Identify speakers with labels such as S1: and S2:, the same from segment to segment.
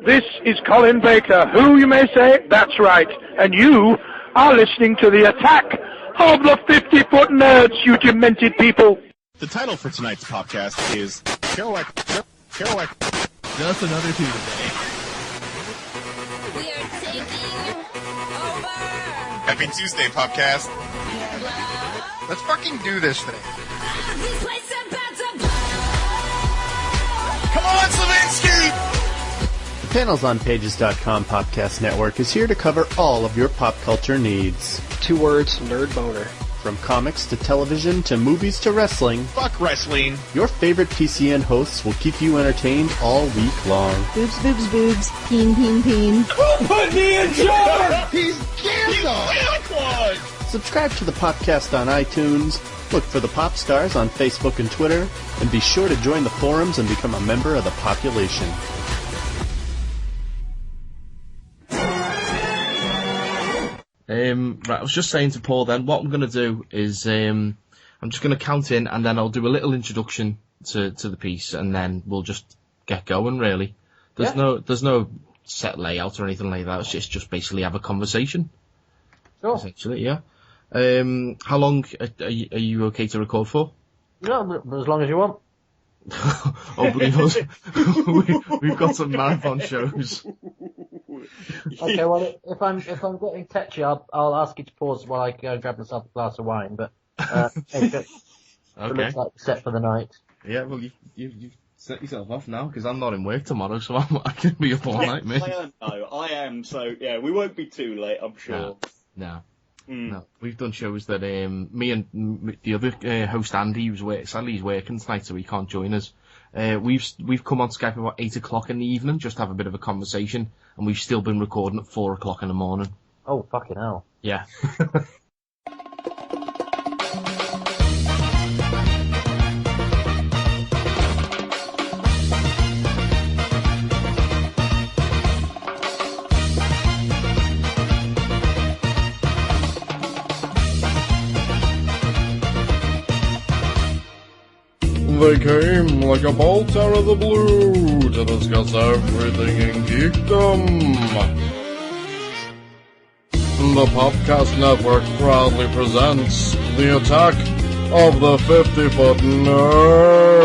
S1: This is Colin Baker, who you may say, that's right, and you are listening to the attack of the 50-foot nerds, you demented people.
S2: The title for tonight's podcast is Kerouac.
S3: Just another Tuesday.
S4: We are taking over.
S2: Happy Tuesday, podcast. Let's fucking do this thing.
S4: This place about to blow.
S2: Come on, Slavinsky!
S5: The PanelsOnPages.com podcast network is here to cover all of your pop culture needs.
S6: 2 words, nerd boner.
S5: From comics to television to movies to wrestling,
S2: Fuck wrestling.
S5: your favorite PCN hosts will keep you entertained all week long.
S7: Boobs, boobs, boobs. Peen, peen, peen.
S2: Put me in charge! He's Gandalf!
S5: Subscribe to the podcast on iTunes, look for the Pop Stars on Facebook and Twitter, and be sure to join the forums and become a member of the population.
S3: Right, I was just saying to Paul then, what I'm going to do is I'm just going to count in and then I'll do a little introduction to the piece and then we'll just get going, really. There's no set layout or anything like that. It's just basically have a conversation.
S6: Sure.
S3: Essentially, yeah. How long are you okay to record for?
S6: No, but as long as you want.
S3: Oh, believe us, we've got some marathon shows.
S6: Okay, well, if I'm getting tetchy, I'll ask you to pause while I go and grab myself a glass of wine. But it looks like set for the night.
S3: Yeah, well, you set yourself off now because I'm not in work tomorrow, so I can be up all night, mate.
S8: I am. So yeah, we won't be too late, I'm sure.
S3: No. No, we've done shows that me and the other host Andy, sadly he's working tonight, so he can't join us. We've come on Skype about 8 o'clock in the evening just to have a bit of a conversation, and we've still been recording at 4 o'clock in the morning.
S6: Oh, fucking hell.
S3: Yeah.
S9: They came like a bolt out of the blue to discuss everything in geekdom. The Popcast Network proudly presents the attack of the 50-foot nerds.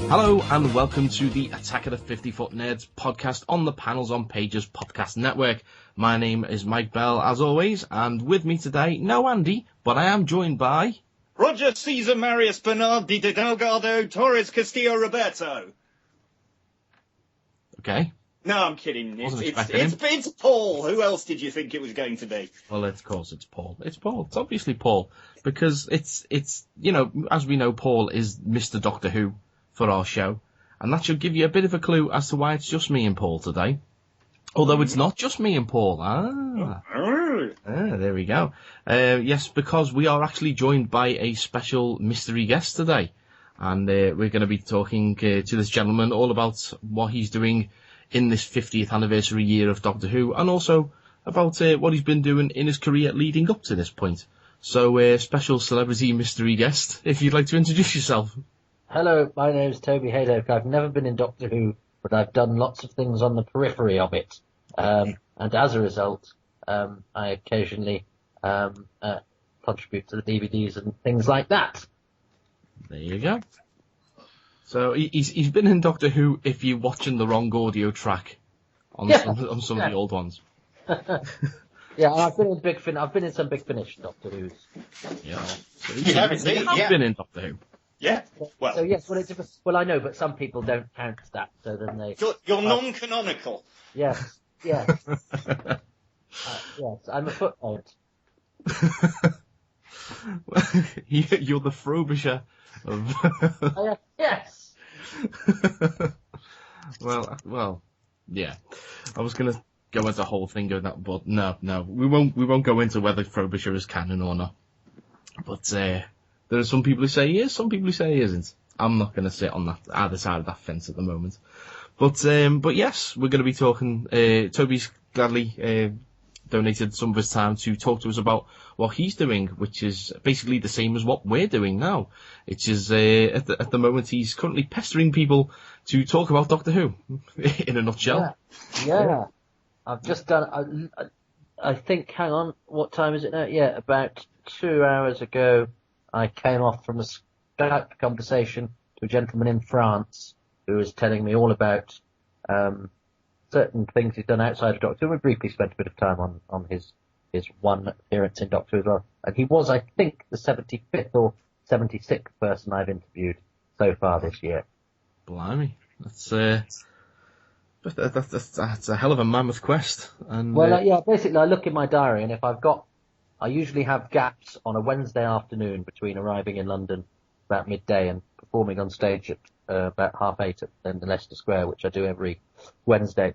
S3: Hello and welcome to the Attack of the 50-Foot Nerds podcast on the Panels on Pages podcast network. My name is Mike Bell, as always, and with me today, no Andy, but I am joined by...
S8: Roger Caesar Marius Bernardi de Delgado Torres Castillo Roberto.
S3: Okay.
S8: No, I'm kidding.
S3: Wasn't
S8: It's Paul. Who else did you think it was going to be?
S3: Well, of course it's Paul. It's Paul. It's obviously Paul. Because it's you know, as we know, Paul is Mr. Doctor Who for our show. And that should give you a bit of a clue as to why it's just me and Paul today. Although it's not just me and Paul. There we go. Yes, because we are actually joined by a special mystery guest today. And we're going to be talking to this gentleman all about what he's doing in this 50th anniversary year of Doctor Who, and also about what he's been doing in his career leading up to this point. So, special celebrity mystery guest, if you'd like to introduce yourself.
S6: Hello, my name's Toby Hadoke. I've never been in Doctor Who, but I've done lots of things on the periphery of it. And as a result, I occasionally contribute to the DVDs and things like that.
S3: There you go. So he's been in Doctor Who if you're watching the wrong audio track on some of the old ones.
S6: Yeah, I've been in I've been in some Big Finish Doctor Who's.
S3: Yeah. So
S8: You have indeed, yeah.
S3: been in Doctor Who.
S8: Yeah. Well,
S6: So yes, well I know, but some people don't count that, so then they.
S8: you're non-canonical.
S6: Yes. Yes, I'm a footnote.
S3: You're the Frobisher of...
S6: Yes.
S3: Well, yeah. I was gonna go into the whole thing of that, but no, we won't go into whether Frobisher is canon or not. But there are some people who say he is, some people who say he isn't. I'm not gonna sit on that either side of that fence at the moment. But yes, we're going to be talking. Toby's gladly donated some of his time to talk to us about what he's doing, which is basically the same as what we're doing now. It is at the moment he's currently pestering people to talk about Doctor Who in a nutshell.
S6: Yeah. I've just done. I think. Hang on. What time is it now? Yeah, about 2 hours ago, I came off from a Skype conversation to a gentleman in France who was telling me all about certain things he's done outside of Doctor Who. We briefly spent a bit of time on his one appearance in Doctor Who as well. And he was, I think, the 75th or 76th person I've interviewed so far this year.
S3: Blimey. That's a hell of a mammoth quest. And
S6: basically I look in my diary, and if I usually have gaps on a Wednesday afternoon between arriving in London about midday and performing on stage at about 8:30 in the Leicester Square, which I do every Wednesday,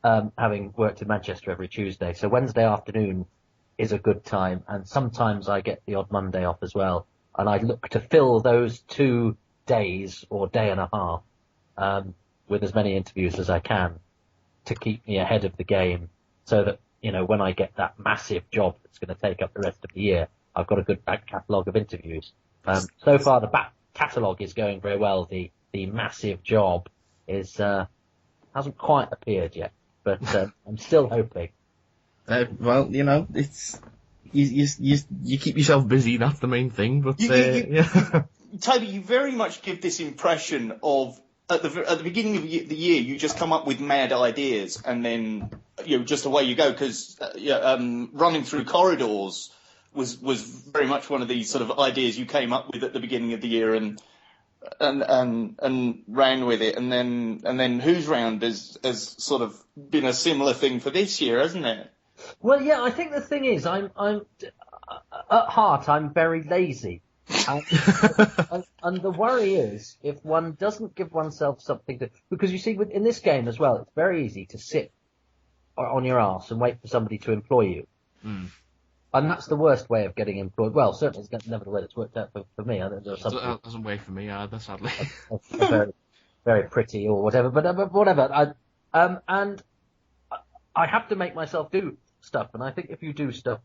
S6: having worked in Manchester every Tuesday. So Wednesday afternoon is a good time, and sometimes I get the odd Monday off as well. And I look to fill those 2 days or day and a half with as many interviews as I can to keep me ahead of the game, so that, when I get that massive job that's going to take up the rest of the year, I've got a good back catalogue of interviews. So far the back catalogue is going very well. The massive job hasn't quite appeared yet, but I'm still hoping.
S3: Well, it's you keep yourself busy. That's the main thing. But
S8: Toby, you very much give this impression of at the beginning of the year, you just come up with mad ideas, and then just away you go. Because running through corridors was very much one of these sort of ideas you came up with at the beginning of the year, and ran with it, and then Who's Round has sort of been a similar thing for this year, hasn't it?
S6: Well, yeah, I think the thing is, I'm at heart, I'm very lazy. And the worry is, if one doesn't give oneself something to... Because you see, in this game as well, it's very easy to sit on your arse and wait for somebody to employ you.
S3: Mm.
S6: And that's the worst way of getting employed. Well, certainly it's never the way that's worked out for me. I don't know,
S3: it doesn't work for me either, sadly.
S6: very, very pretty or whatever, but whatever. And I have to make myself do stuff. And I think if you do stuff,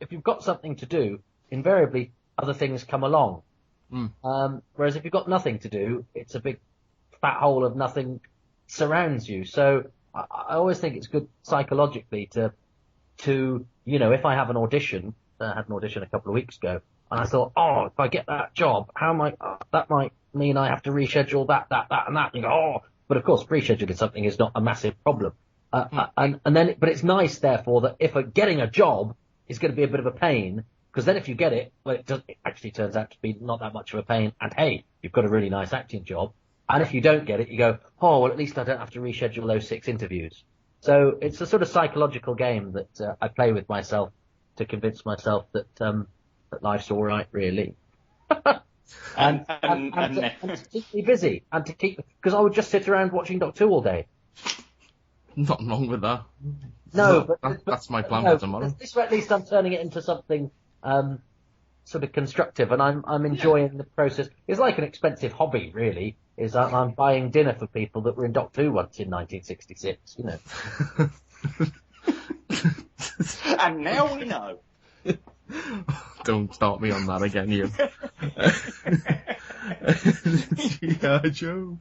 S6: if you've got something to do, invariably other things come along.
S3: Mm.
S6: Whereas if you've got nothing to do, it's a big fat hole of nothing surrounds you. So I always think it's good psychologically to if I have an audition, I had an audition a couple of weeks ago, and I thought, if I get that job, that might mean I have to reschedule that, and that. And you go, but of course, rescheduling something is not a massive problem. But it's nice, therefore, that if getting a job is going to be a bit of a pain, because then if you get it, well, it actually turns out to be not that much of a pain, and hey, you've got a really nice acting job. And if you don't get it, you go, well, at least I don't have to reschedule those 6 interviews. So it's a sort of psychological game that I play with myself to convince myself that life's all right, really. and to keep me busy, and to keep, because I would just sit around watching Doctor Who all day.
S3: Nothing wrong with that.
S6: No,
S3: that's my plan for tomorrow.
S6: This way, at least I'm turning it into something sort of constructive, and I'm enjoying the process. It's like an expensive hobby, really. I'm buying dinner for people that were in Doctor Who once in 1966,
S8: And now we know.
S3: Don't start me on that again, you. G.I. Joe.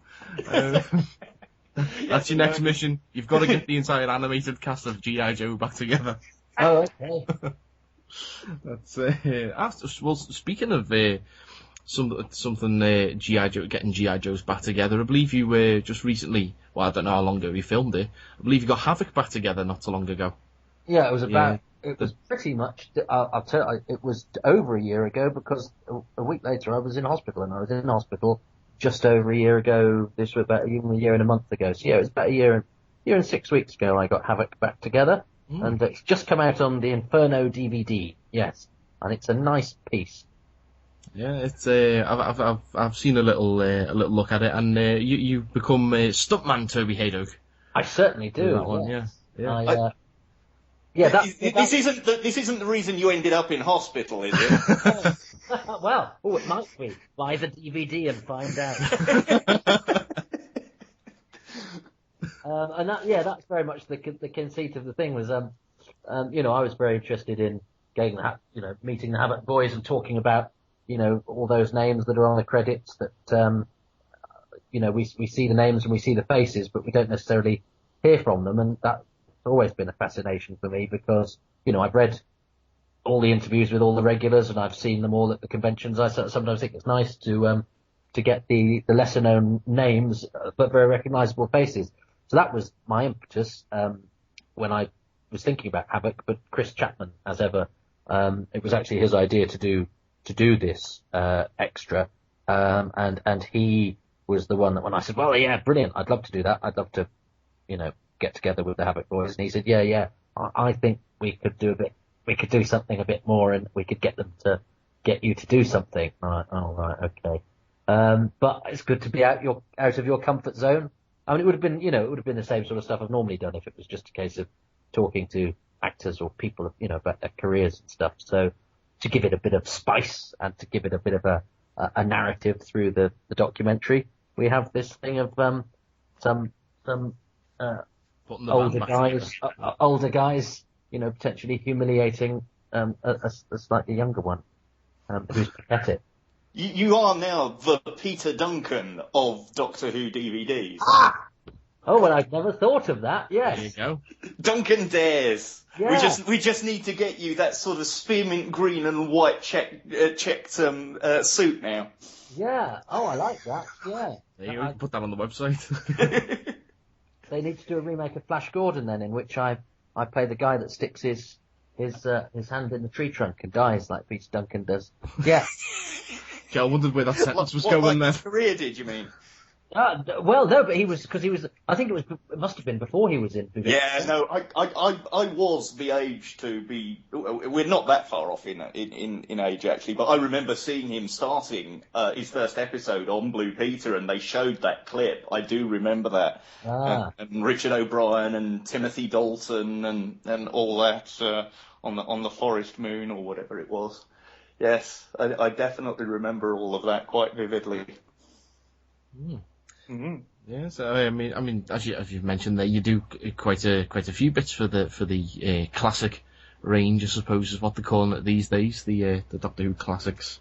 S3: That's your next mission. You've got to get the entire animated cast of G.I. Joe back together.
S6: Oh, okay.
S3: That's well. Speaking of something G.I. Joe, getting G.I. Joes back together. I believe you just recently. Well, I don't know how long ago you filmed it. I believe you got Havoc back together not so long ago.
S6: Yeah, it was about. Yeah. It was pretty much. I'll tell you, it was over a year ago, because a week later I was in hospital, and I was in hospital just over a year ago. This was about even a year and a month ago. So yeah, it was about a year and 6 weeks ago I got Havoc back together. And it's just come out on the Inferno DVD, yes, and it's a nice piece.
S3: Yeah, it's I've seen a little look at it, and you become stuntman Toby Hadoke.
S6: I certainly do.
S3: That one, yeah.
S8: This isn't the reason you ended up in hospital, is it?
S6: Well, it might be. Buy the DVD and find out. And that's very much the conceit of the thing was, I was very interested in getting meeting the Havoc boys and talking about, all those names that are on the credits that, we see the names and we see the faces, but we don't necessarily hear from them. And that's always been a fascination for me because, I've read all the interviews with all the regulars and I've seen them all at the conventions. I sometimes think it's nice to get the lesser known names, but very recognizable faces. So that was my impetus, when I was thinking about Havoc, but Chris Chapman, as ever, it was actually his idea to do this, extra. And he was the one that when I said, well, yeah, brilliant. I'd love to do that. I'd love to, get together with the Havoc boys. And he said, yeah, I think we could do something a bit more and we could get them to get you to do something. Right. Oh, right. Okay. But it's good to be out of your comfort zone. I mean, it would have been the same sort of stuff I've normally done if it was just a case of talking to actors or people, about their careers and stuff. So to give it a bit of spice and to give it a bit of a narrative through the documentary, we have this thing of, some older guys, potentially humiliating, a slightly younger one, who's pathetic.
S8: You are now the Peter Duncan of Doctor Who DVDs.
S6: Oh, well, I'd never thought of that. Yes.
S3: There you go.
S8: Duncan Dares.
S6: Yeah.
S8: We just need to get you that sort of spearmint green and white checked suit now.
S6: Yeah. Oh, I like that. Yeah.
S3: There you go. Put that on the website.
S6: They need to do a remake of Flash Gordon then, in which I play the guy that sticks his hand in the tree trunk and dies like Peter Duncan does. Yeah.
S3: Yeah, I wondered where that sentence was
S8: what
S3: going there.
S8: His career did you mean?
S6: Well, no, but he was I think it must have been before he was in.
S8: Yeah, no, I was the age to be. We're not that far off in age actually, but I remember seeing him starting his first episode on Blue Peter, and they showed that clip. I do remember that. And Richard O'Brien and Timothy Dalton and all that on the Forest Moon or whatever it was. Yes, I definitely remember all of that quite vividly.
S3: Mm-hmm. Yeah, so I mean, as you've mentioned there, you do quite a few bits for the classic range, I suppose, is what they're calling it these days, the Doctor Who classics.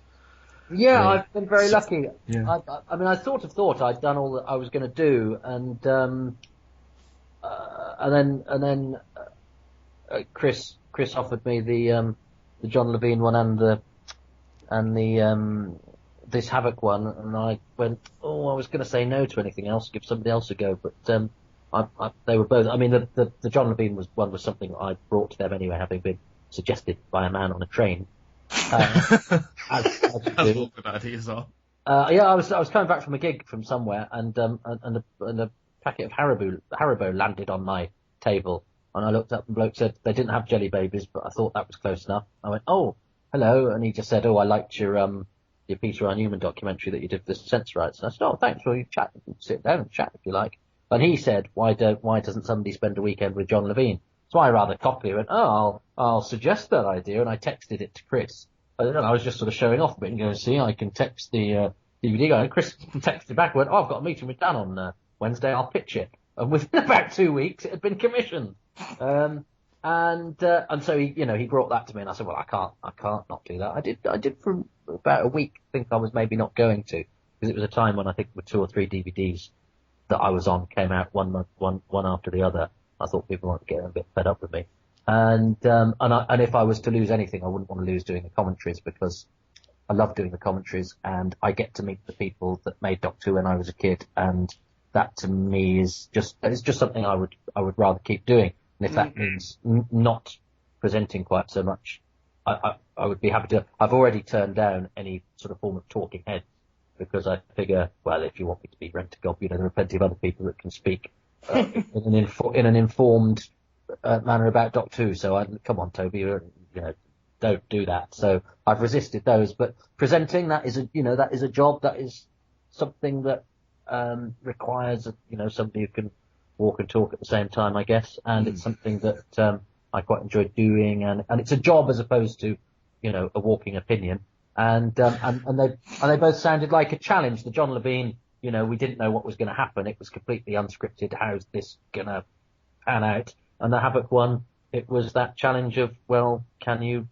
S6: Yeah, I've been very lucky.
S3: Yeah.
S6: I mean, I sort of thought I'd done all that I was going to do, and then Chris offered me the John Levine one and the this Havoc one, and I went, I was going to say no to anything else, give somebody else a go, but they were both. I mean, the John Levine one was something I brought to them anyway, having been suggested by a man on a train. As
S3: what good ideas are.
S6: Yeah, I was coming back from a gig from somewhere, and a packet of Haribo landed on my table, and I looked up and the bloke said they didn't have jelly babies, but I thought that was close enough. I went, oh, hello, and he just said, I liked your Peter R. Newman documentary that you did for the Sense Rights. And I said, oh, thanks, well, you can sit down and chat if you like. And he said, why doesn't somebody spend a weekend with John Levine? So I rather cockily went, I'll suggest that idea, and I texted it to Chris. And I was just sort of showing off a bit and going, see, I can text the DVD guy. And Chris texted back and went, I've got a meeting with Dan on Wednesday, I'll pitch it. And within about 2 weeks, it had been commissioned. And so he brought that to me, and I said, well, I can't not do that. I did for about a week think I was maybe not going to, because it was a time when I think the 2 or 3 DVDs that I was on came out one after the other. I thought people might get a bit fed up with me. And if I was to lose anything, I wouldn't want to lose doing the commentaries, because I love doing the commentaries and I get to meet the people that made Doctor Who when I was a kid, and that to me is just something I would rather keep doing. And if that means not presenting quite so much, I would be happy to. I've already turned down any sort of form of talking head, because I figure, well, if you want me to be Rent-A-Gob, there are plenty of other people that can speak in an informed manner about Doctor Who. So come on, Toby, don't do that. So I've resisted those. But presenting, that is a job, that is something that requires somebody who can walk and talk at the same time, I guess, and it's something that I quite enjoy doing, and it's a job as opposed to a walking opinion, and they both sounded like a challenge. The John Levine, we didn't know what was going to happen; it was completely unscripted. How's this going to pan out? And the Havoc one, it was that challenge of, well, can you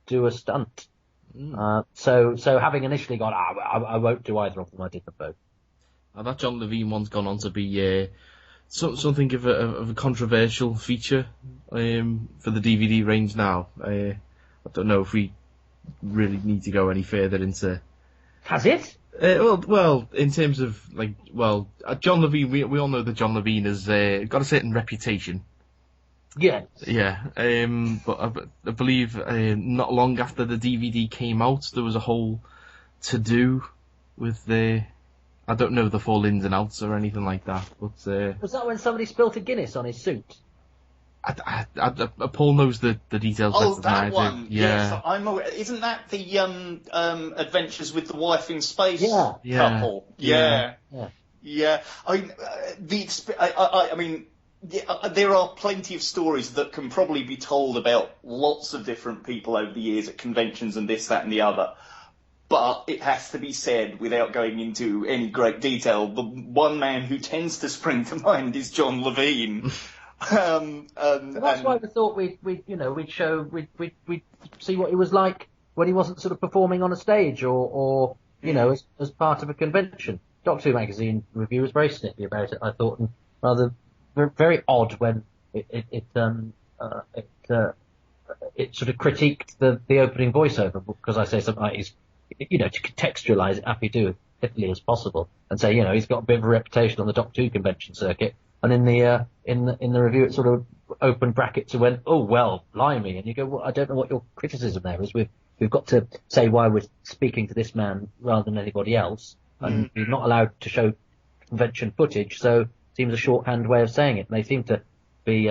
S6: do a stunt? So having initially gone, I won't do either of them, I did them both.
S3: That John Levine one's gone on to be something of a controversial feature for the DVD range now. I don't know if we really need to go any further into.
S6: Has it?
S3: Well, in terms of John Levine, we all know that John Levine has got a certain reputation.
S6: Yes.
S3: Yeah. But I believe not long after the DVD came out, there was a whole to-do with I don't know the full ins and outs or anything like that, but
S6: was that when somebody spilt a Guinness on his suit?
S3: Paul knows the details better than I do.
S8: One.
S3: Yeah.
S8: Yes, I'm aware. Isn't that the Adventures with the Wife in Space
S6: Yeah.
S8: couple?
S6: Yeah.
S8: I mean, there are plenty of stories that can probably be told about lots of different people over the years at conventions and this, that, and the other. But it has to be said, without going into any great detail, the one man who tends to spring to mind is John Levine.
S6: So that's why we thought we'd see what he was like when he wasn't sort of performing on a stage or as part of a convention. Doctor Who magazine review was very snippy about it, I thought, and rather very odd when it sort of critiqued the opening voiceover, because I say something like to contextualise it, happy to do as quickly as possible, and say, he's got a bit of a reputation on the Doctor Who convention circuit. And in the review, it sort of opened brackets and went, oh, well, blimey. And you go, well, I don't know what your criticism there is. We've got to say why we're speaking to this man rather than anybody else. And we're not allowed to show convention footage. So it seems a shorthand way of saying it. And they seem to be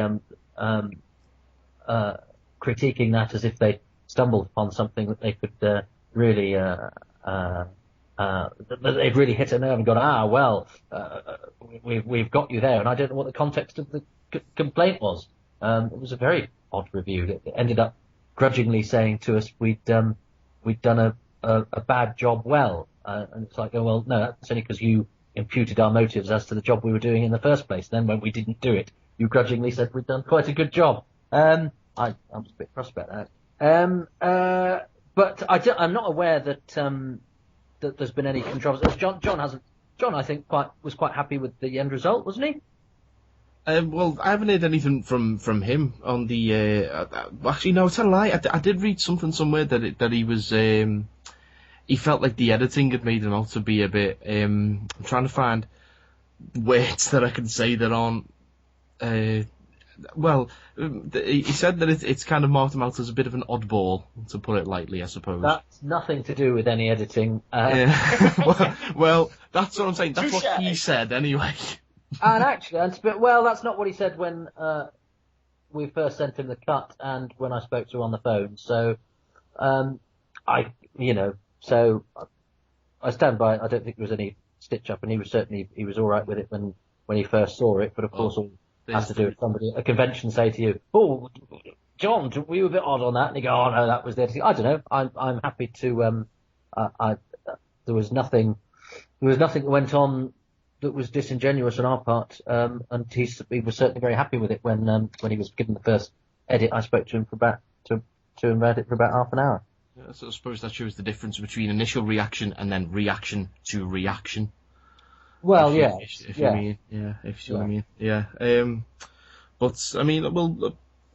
S6: critiquing that as if they stumbled upon something that they could really they've really hit a nerve and gone, we've got you there. And I don't know what the context of the complaint was. It was a very odd review. It ended up grudgingly saying to us we'd done a bad job well. And it's like, oh, well, no, that's only because you imputed our motives as to the job we were doing in the first place. Then when we didn't do it, you grudgingly said we'd done quite a good job. I'm a bit cross about that. But I'm not aware that there's been any controversy. John, I think, was quite happy with the end result, wasn't he?
S3: Well, I haven't heard anything from him on the. Actually, no, tell a lie. I did read something somewhere that he was. He felt like the editing had made him out to be a bit. I'm trying to find words that I can say that aren't. He said that it's kind of marked him out as a bit of an oddball, to put it lightly, I suppose.
S6: That's nothing to do with any editing.
S3: Well, that's what I'm saying. That's what he said, anyway.
S6: And actually, that's not what he said when we first sent him the cut and when I spoke to him on the phone. So, I stand by it. I don't think there was any stitch up, and he was all right with it when he first saw it. But of course, all has to do with somebody at a convention say to you, "Oh, John, we were a bit odd on that," and you go, "Oh no, that was the editing." I don't know. I'm happy to. There was nothing that went on that was disingenuous on our part, and he was certainly very happy with it when he was given the first edit. I spoke to him about it for about half an hour.
S3: Yeah, so I suppose that shows the difference between initial reaction and then reaction to reaction.
S6: Well,
S3: if
S6: yeah.
S3: You mean, yeah, if you know what I mean, yeah. But I mean, well,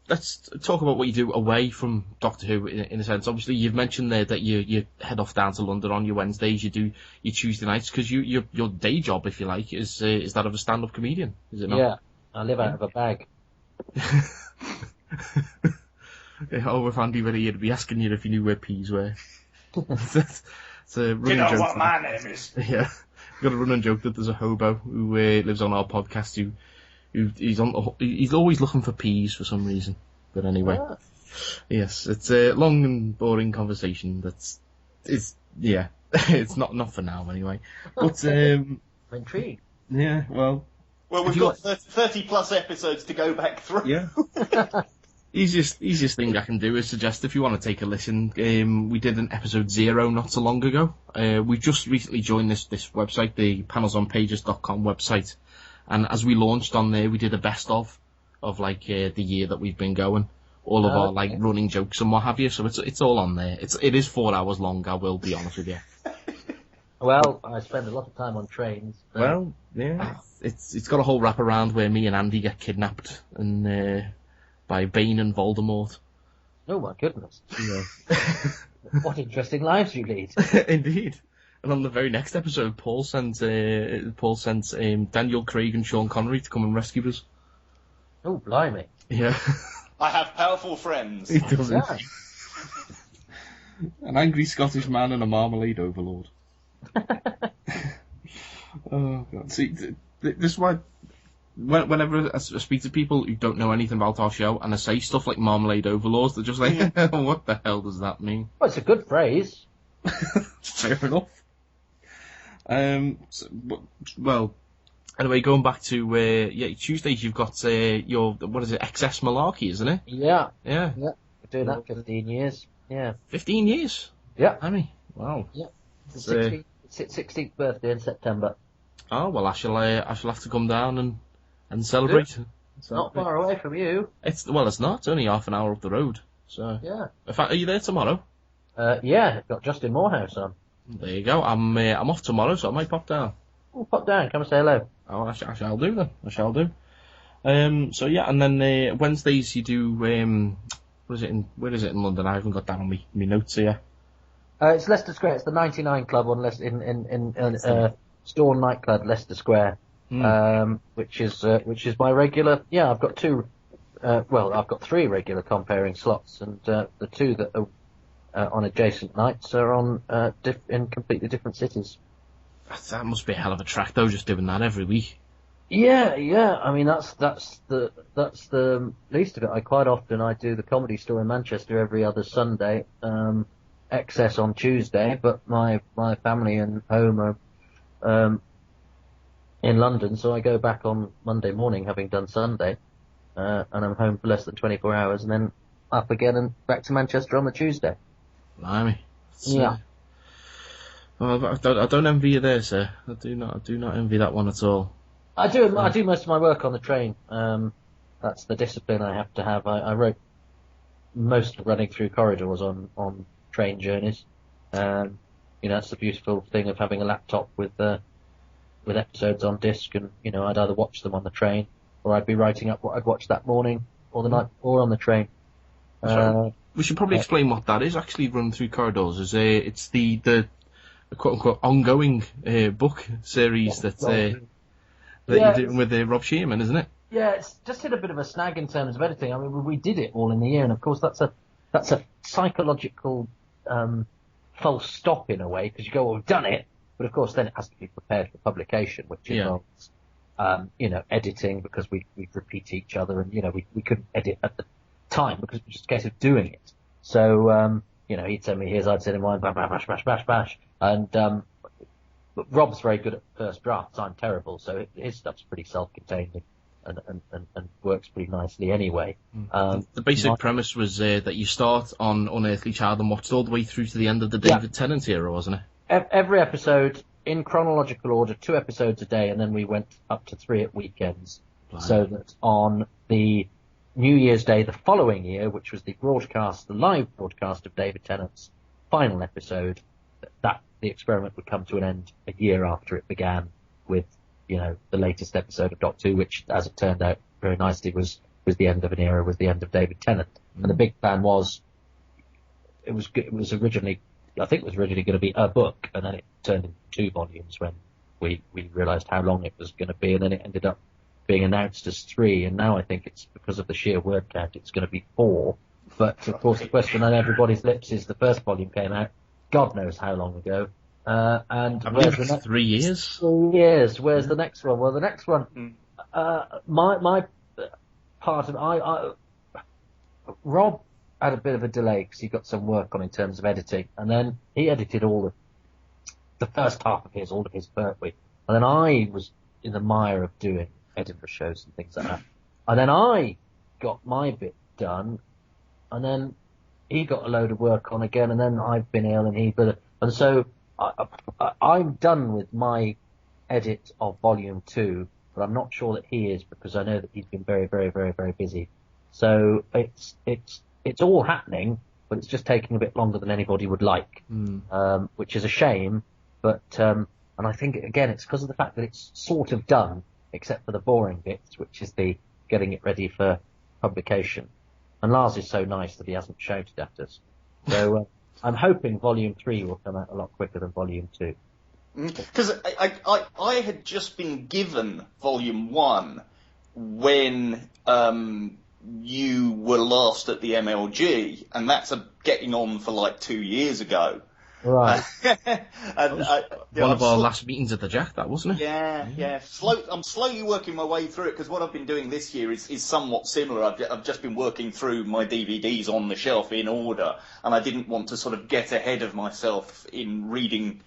S3: let's talk about what you do away from Doctor Who in a sense. Obviously, you've mentioned there that you head off down to London on your Wednesdays. You do your Tuesday nights because your day job, if you like, is that of a stand-up comedian, is it not?
S6: Yeah, I live out of a bag.
S3: Oh, if Andy were here, he'd be asking you if you knew where peas were. It's a running
S8: you know
S3: joke.
S8: what my name is?
S3: Yeah, we've got a running joke that there's a hobo who lives on our podcast who he's always looking for peas for some reason. But anyway, yes, it's a long and boring conversation. It's not for now anyway. But
S6: I'm intrigued.
S3: Yeah, well,
S8: we've got 30 plus episodes to go back through.
S3: Yeah. Easiest thing I can do is suggest if you want to take a listen. We did an episode 0 not so long ago. We just recently joined this website, the panelsonpages.com website, and as we launched on there, we did a best of like the year that we've been going. all of our like running jokes and what have you. So it's all on there. It is 4 hours long. I will be honest with you.
S6: Well, I spend a lot of time on trains. So.
S3: Well, yeah, it's got a whole wraparound where me and Andy get kidnapped and by Bane and Voldemort.
S6: Oh my goodness!
S3: Yeah.
S6: What interesting lives you lead.
S3: Indeed. And on the very next episode, Paul sent Daniel Craig and Sean Connery to come and rescue us.
S6: Oh, blimey!
S3: Yeah.
S8: I have powerful friends.
S3: He doesn't.
S6: Yeah.
S3: An angry Scottish man and a marmalade overlord. Oh God! See, this is why whenever I speak to people who don't know anything about our show and I say stuff like marmalade overlords, they're just like, "What the hell does that mean?"
S6: Well, it's a good phrase.
S3: Fair enough. Well, anyway, going back to Tuesdays, you've got your what is it, XS Malarkey, isn't it?
S6: Yeah.
S3: Yeah.
S6: Yeah. We're doing that 15 years. Yeah.
S3: 15 years.
S6: Yeah.
S3: I mean, wow.
S6: Yeah. It's 16th birthday in September.
S3: Oh well, I shall have to come down and celebrate.
S6: It's not far away from you.
S3: It's not. It's only half an hour up the road. So
S6: Yeah.
S3: In fact, are you there tomorrow?
S6: Yeah. Got Justin Morehouse on.
S3: There you go. I'm off tomorrow, so I might pop down.
S6: Oh, pop down. Come and say hello.
S3: Oh, I shall do then. I shall do. So yeah, and then Wednesdays you do. Where is it in London? I haven't got that on me notes here.
S6: It's Leicester Square. It's the 99 Club on Storm Nightclub, Leicester Square, which is my regular. Yeah, I've got two. I've got 3 regular comparing slots, and the 2 that are on adjacent nights are on in completely different cities.
S3: That must be a hell of a track, though, just doing that every week.
S6: Yeah. I mean, that's the least of it. I do the Comedy Store in Manchester every other Sunday. Excess on Tuesday, but my family and home are in London, so I go back on Monday morning, having done Sunday, and I'm home for less than 24 hours, and then up again and back to Manchester on the Tuesday.
S3: Blimey.
S6: Yeah.
S3: Well, I don't envy you there, sir. I do not envy that one at all.
S6: I do most of my work on the train. That's the discipline I have to have. I wrote most of running through corridors on train journeys. That's the beautiful thing of having a laptop with episodes on disc, and I'd either watch them on the train or I'd be writing up what I'd watched that morning or the night or on the train.
S3: We should probably explain what that is. Actually, Run Through Corridors it's the quote unquote ongoing book series that you're doing with Rob Shearman, isn't it?
S6: Yeah, it's just hit a bit of a snag in terms of editing. I mean, we did it all in the year, and of course that's a psychological false stop in a way, because you go, well, we've done it, but of course then it has to be prepared for publication, which involves editing, because we repeat each other, and we couldn't edit at the time because it was just a case of doing it. So he'd send me his, I'd send him mine, bash, and but Rob's very good at first drafts. I'm terrible, so his stuff's pretty self-contained and works pretty nicely anyway.
S3: The basic premise was that you start on Unearthly Child and watched all the way through to the end of the David Tennant era, wasn't it?
S6: Every episode in chronological order, 2 episodes a day, and then we went up to 3 at weekends. Blimey. So that on the New Year's Day the following year, which was the live broadcast of David Tennant's final episode, that the experiment would come to an end a year after it began with, the latest episode of Doctor Who, which, as it turned out very nicely, was the end of an era, was the end of David Tennant. And the big plan was, it was originally going to be a book, and then it turned into 2 volumes when we realised how long it was going to be, and then it ended up being announced as 3, and now I think it's, because of the sheer word count, it's going to be 4. But of course the question on everybody's lips is the first volume came out God knows how long ago, and
S3: I believe it's 3 years.
S6: 3 years. Where's the next one? Well, the next one, my part of Rob had a bit of a delay because he got some work on in terms of editing, and then he edited all the first half of all of his Pertwee, and then I was in the mire of doing Edinburgh shows and things like that, and then I got my bit done, and then he got a load of work on again, and then I've been ill, and so I'm done with my edit of volume 2, but I'm not sure that he is, because I know that he's been very, very, very, very busy So it's all happening, but it's just taking a bit longer than anybody would like, which is a shame. But and I think again it's because of the fact that it's sort of done, except for the boring bits, which is the getting it ready for publication. And Lars is so nice that he hasn't shouted at us. So I'm hoping Volume 3 will come out a lot quicker than Volume 2.
S8: Because I had just been given Volume 1 when you were last at the MLG, and that's getting on for like 2 years ago.
S6: Right.
S8: And,
S3: one of our last meetings at the Jack, that wasn't it?
S8: Yeah. I'm slowly working my way through it, because what I've been doing this year is somewhat similar. I've just been working through my DVDs on the shelf in order, and I didn't want to sort of get ahead of myself in reading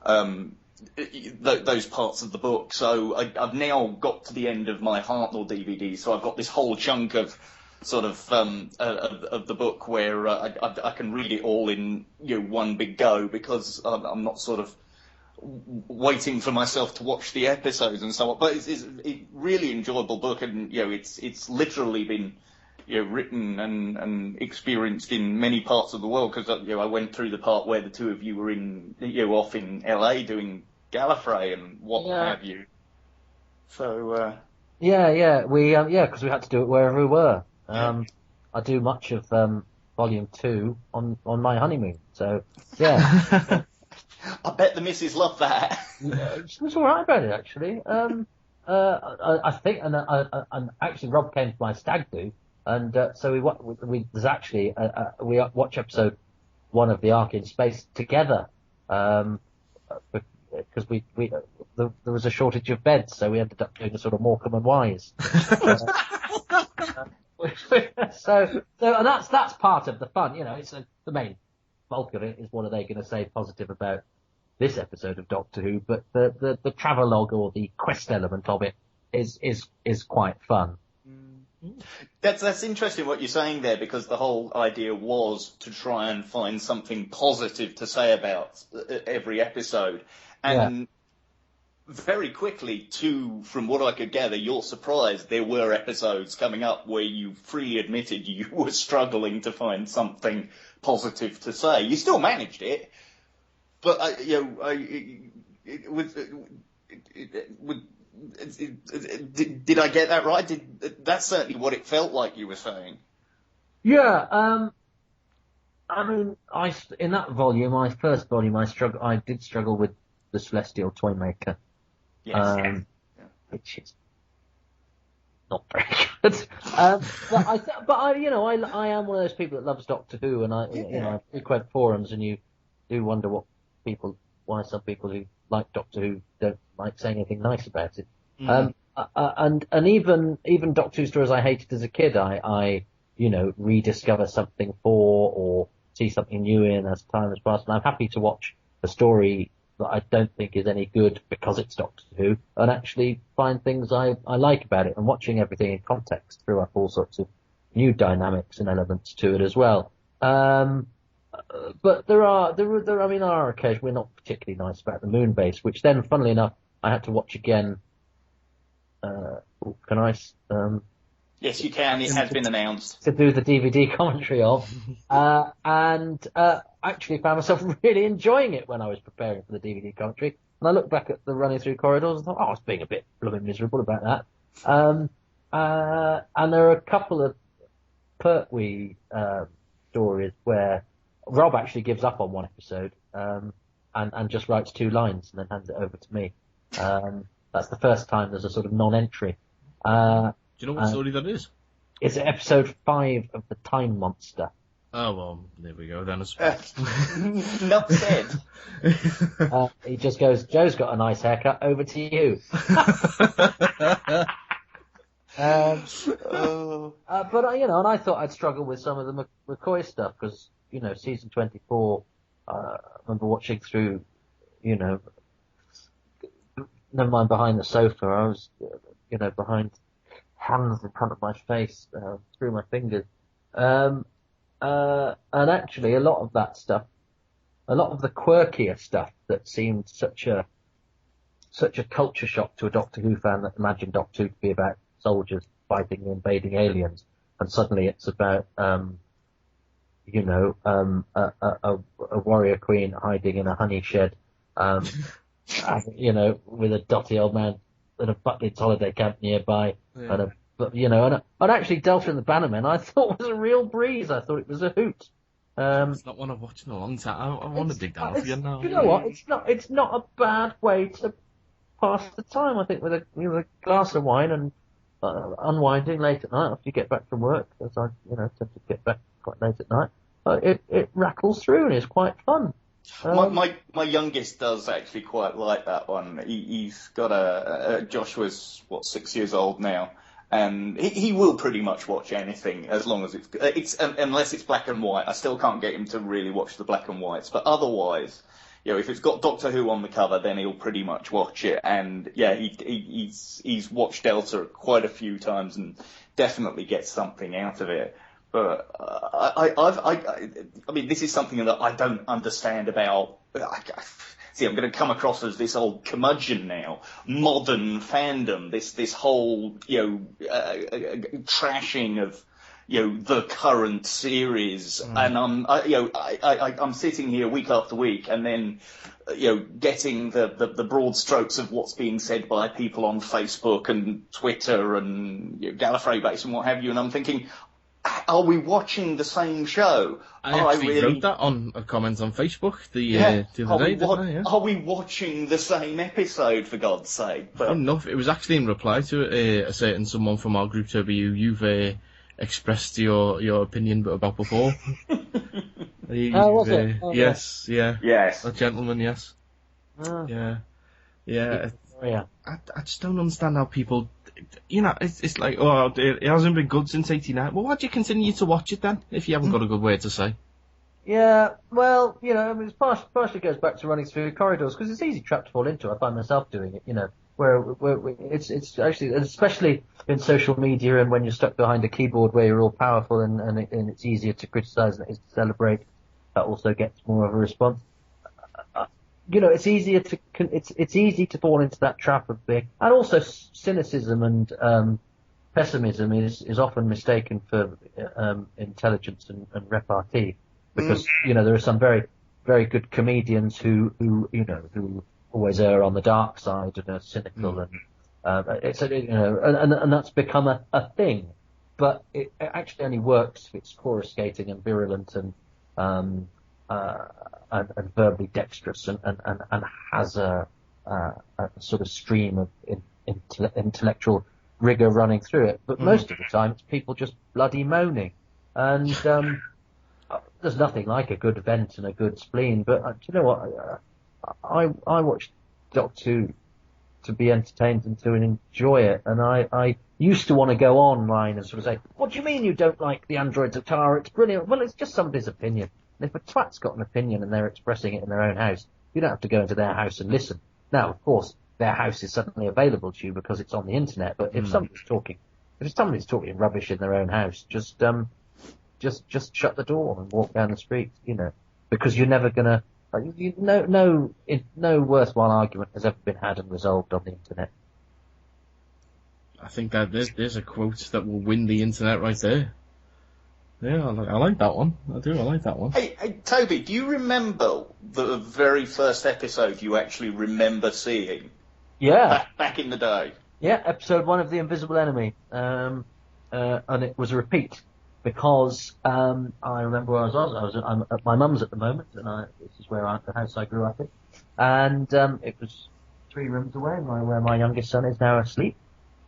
S8: those parts of the book. So I've now got to the end of my Hartnell DVD, so I've got this whole chunk of sort of the book where I can read it all in one big go, because I'm not sort of waiting for myself to watch the episodes and so on. But it's a really enjoyable book, and it's literally been written and experienced in many parts of the world, because I went through the part where the two of you were in off in LA doing Gallifrey and what have you. So
S6: we because we had to do it wherever we were. I do much of Volume 2 on my honeymoon. So yeah.
S8: I bet the missus loved that.
S6: Yeah, she was all right about it, actually. I think, and actually Rob came to my stag do, and so we there's actually we watch episode 1 of the Ark in Space together, because there was a shortage of beds, so we ended up doing a sort of Morecambe and Wise. So and that's part of the fun, it's the main bulk of it is what are they going to say positive about this episode of Doctor Who, but the travelogue or the quest element of it is quite fun.
S8: That's interesting what you're saying there, because the whole idea was to try and find something positive to say about every episode, and very quickly, from what I could gather, you're surprised there were episodes coming up where you freely admitted you were struggling to find something positive to say. You still managed it, but did I get that right? That's certainly what it felt like you were saying.
S6: Yeah. I mean, in that volume, my first volume, I did struggle with the Celestial Toymaker.
S8: Yes.
S6: Which is not very good. But I am one of those people that loves Doctor Who, and I frequent forums, and you do wonder why some people who like Doctor Who don't like saying anything nice about it. And even Doctor Who stories I hated as a kid, I rediscover something for, or see something new in as time has passed, and I'm happy to watch a story that I don't think is any good because it's Doctor Who, and actually find things I like about it, and watching everything in context threw up all sorts of new dynamics and elements to it as well. But there are occasions we're not particularly nice about the moon base, which then, funnily enough, I had to watch again. Can I?
S8: Yes, you can. It has been announced.
S6: To do the DVD commentary of, and actually found myself really enjoying it when I was preparing for the DVD commentary. And I looked back at the running through corridors and thought, I was being a bit blooming miserable about that. And there are a couple of Pertwee stories where Rob actually gives up on one episode and just writes 2 lines and then hands it over to me. That's the first time there's a sort of non-entry.
S3: Do you know what story that is?
S6: It's episode 5 of The Time Monster.
S3: Oh, well, there we go then.
S8: Enough said.
S6: He just goes, Joe's got a nice haircut, over to you. But, and I thought I'd struggle with some of the McCoy stuff, because, season 24, I remember watching through, never mind behind the sofa, I was, behind hands in front of my face, through my fingers. And actually a lot of that stuff, a lot of the quirkier stuff that seemed such a culture shock to a Doctor Who fan that imagined Doctor Who to be about soldiers fighting and invading aliens, and suddenly it's about, you know, a warrior queen hiding in a honey shed, you know, with a dotty old man at a Butlins holiday camp nearby, and actually Delta and the Bannermen I thought was a real breeze. I thought it was a hoot.
S3: It's not one I've watched in a long time. I want to dig down again now.
S6: You know what? It's not a bad way to pass the time. I think with a glass of wine and unwinding late at night after you get back from work, as I tend to get back quite late at night. It rattles through and it's quite fun.
S8: My youngest does actually quite like that one. He's got Joshua's 6 years old now, and he will pretty much watch anything as long as it's unless it's black and white. I still can't get him to really watch the black and whites, but otherwise, if it's got Doctor Who on the cover, then he'll pretty much watch it. And yeah, he's watched Delta quite a few times and definitely gets something out of it. But I mean, this is something that I don't understand about. See, I'm going to come across as this old curmudgeon now. Modern fandom, this whole trashing of the current series, and I'm sitting here week after week, and then getting the broad strokes of what's being said by people on Facebook and Twitter and Gallifrey Base and what have you, and I'm thinking, are we watching the same show?
S3: I actually wrote that on a comment on Facebook the other day, didn't I? Yeah.
S8: Are we watching the same episode, for God's sake? But
S3: enough. It was actually in reply to a certain someone from our group, Toby, you've expressed your opinion about before.
S6: Was it? Oh,
S3: yes, yeah.
S8: Yes.
S3: A gentleman, yes.
S6: Oh.
S3: Yeah.
S6: Yeah.
S3: I just don't understand how people... it's like, it hasn't been good since '89. Well, why do you continue to watch it then, if you haven't got a good word to say?
S6: Yeah, well, it partially goes back to running through corridors, because it's easy trap to fall into. I find myself doing it, where it's actually, especially in social media and when you're stuck behind a keyboard where you're all powerful and it's easier to criticize than it is to celebrate. That also gets more of a response. It's easier to it's easy to fall into that trap of being, and also cynicism and pessimism is often mistaken for intelligence and repartee, because there are some very very good comedians who always err on the dark side and are cynical and and that's become a thing, but it actually only works if it's coruscating and virulent and verbally dexterous and has a sort of stream of intellectual rigor running through it. But most of the time, it's people just bloody moaning. And there's nothing like a good vent and a good spleen. But do you know what? I watch Doctor Who to be entertained and to enjoy it. And I used to want to go online and sort of say, what do you mean you don't like the androids of Tara? It's brilliant. Well, it's just somebody's opinion. And if a twat's got an opinion and they're expressing it in their own house, you don't have to go into their house and listen. Now, of course, their house is suddenly available to you because it's on the internet. But if somebody's talking rubbish in their own house, just shut the door and walk down the street, because you're never gonna. No worthwhile argument has ever been had and resolved on the internet.
S3: I think that there's a quote that will win the internet right there. Yeah, I like that one. I do. I like that one.
S8: Hey, Toby, do you remember the very first episode you actually remember seeing?
S6: Yeah.
S8: Back in the day.
S6: Yeah, episode 1 of The Invisible Enemy. And it was a repeat because I remember where I was. I'm at my mum's at the moment, and this is the house I grew up in. And it was 3 rooms away, where my youngest son is now asleep.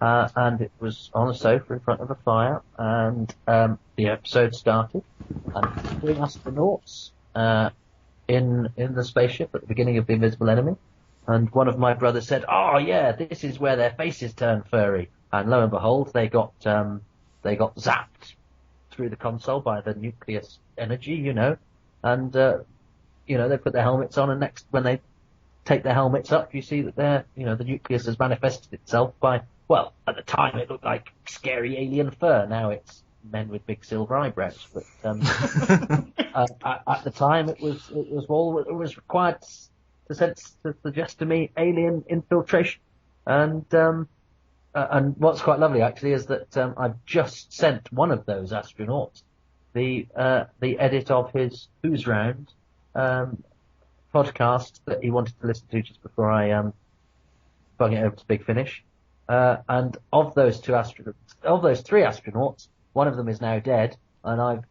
S6: And it was on a sofa in front of a fire, and the episode started, and 3 astronauts in the spaceship at the beginning of The Invisible Enemy, and one of my brothers said, "Oh yeah, this is where their faces turn furry," and lo and behold, they got zapped through the console by the nucleus energy, and they put their helmets on, and next when they take their helmets up, you see that the nucleus has manifested itself by. Well, at the time it looked like scary alien fur. Now it's men with big silver eyebrows. But at the time it was required to suggest to me alien infiltration. And and what's quite lovely actually is that I've just sent one of those astronauts the edit of his Who's Round podcast that he wanted to listen to just before I bung it over to Big Finish. And of those three astronauts, one of them is now dead, and I've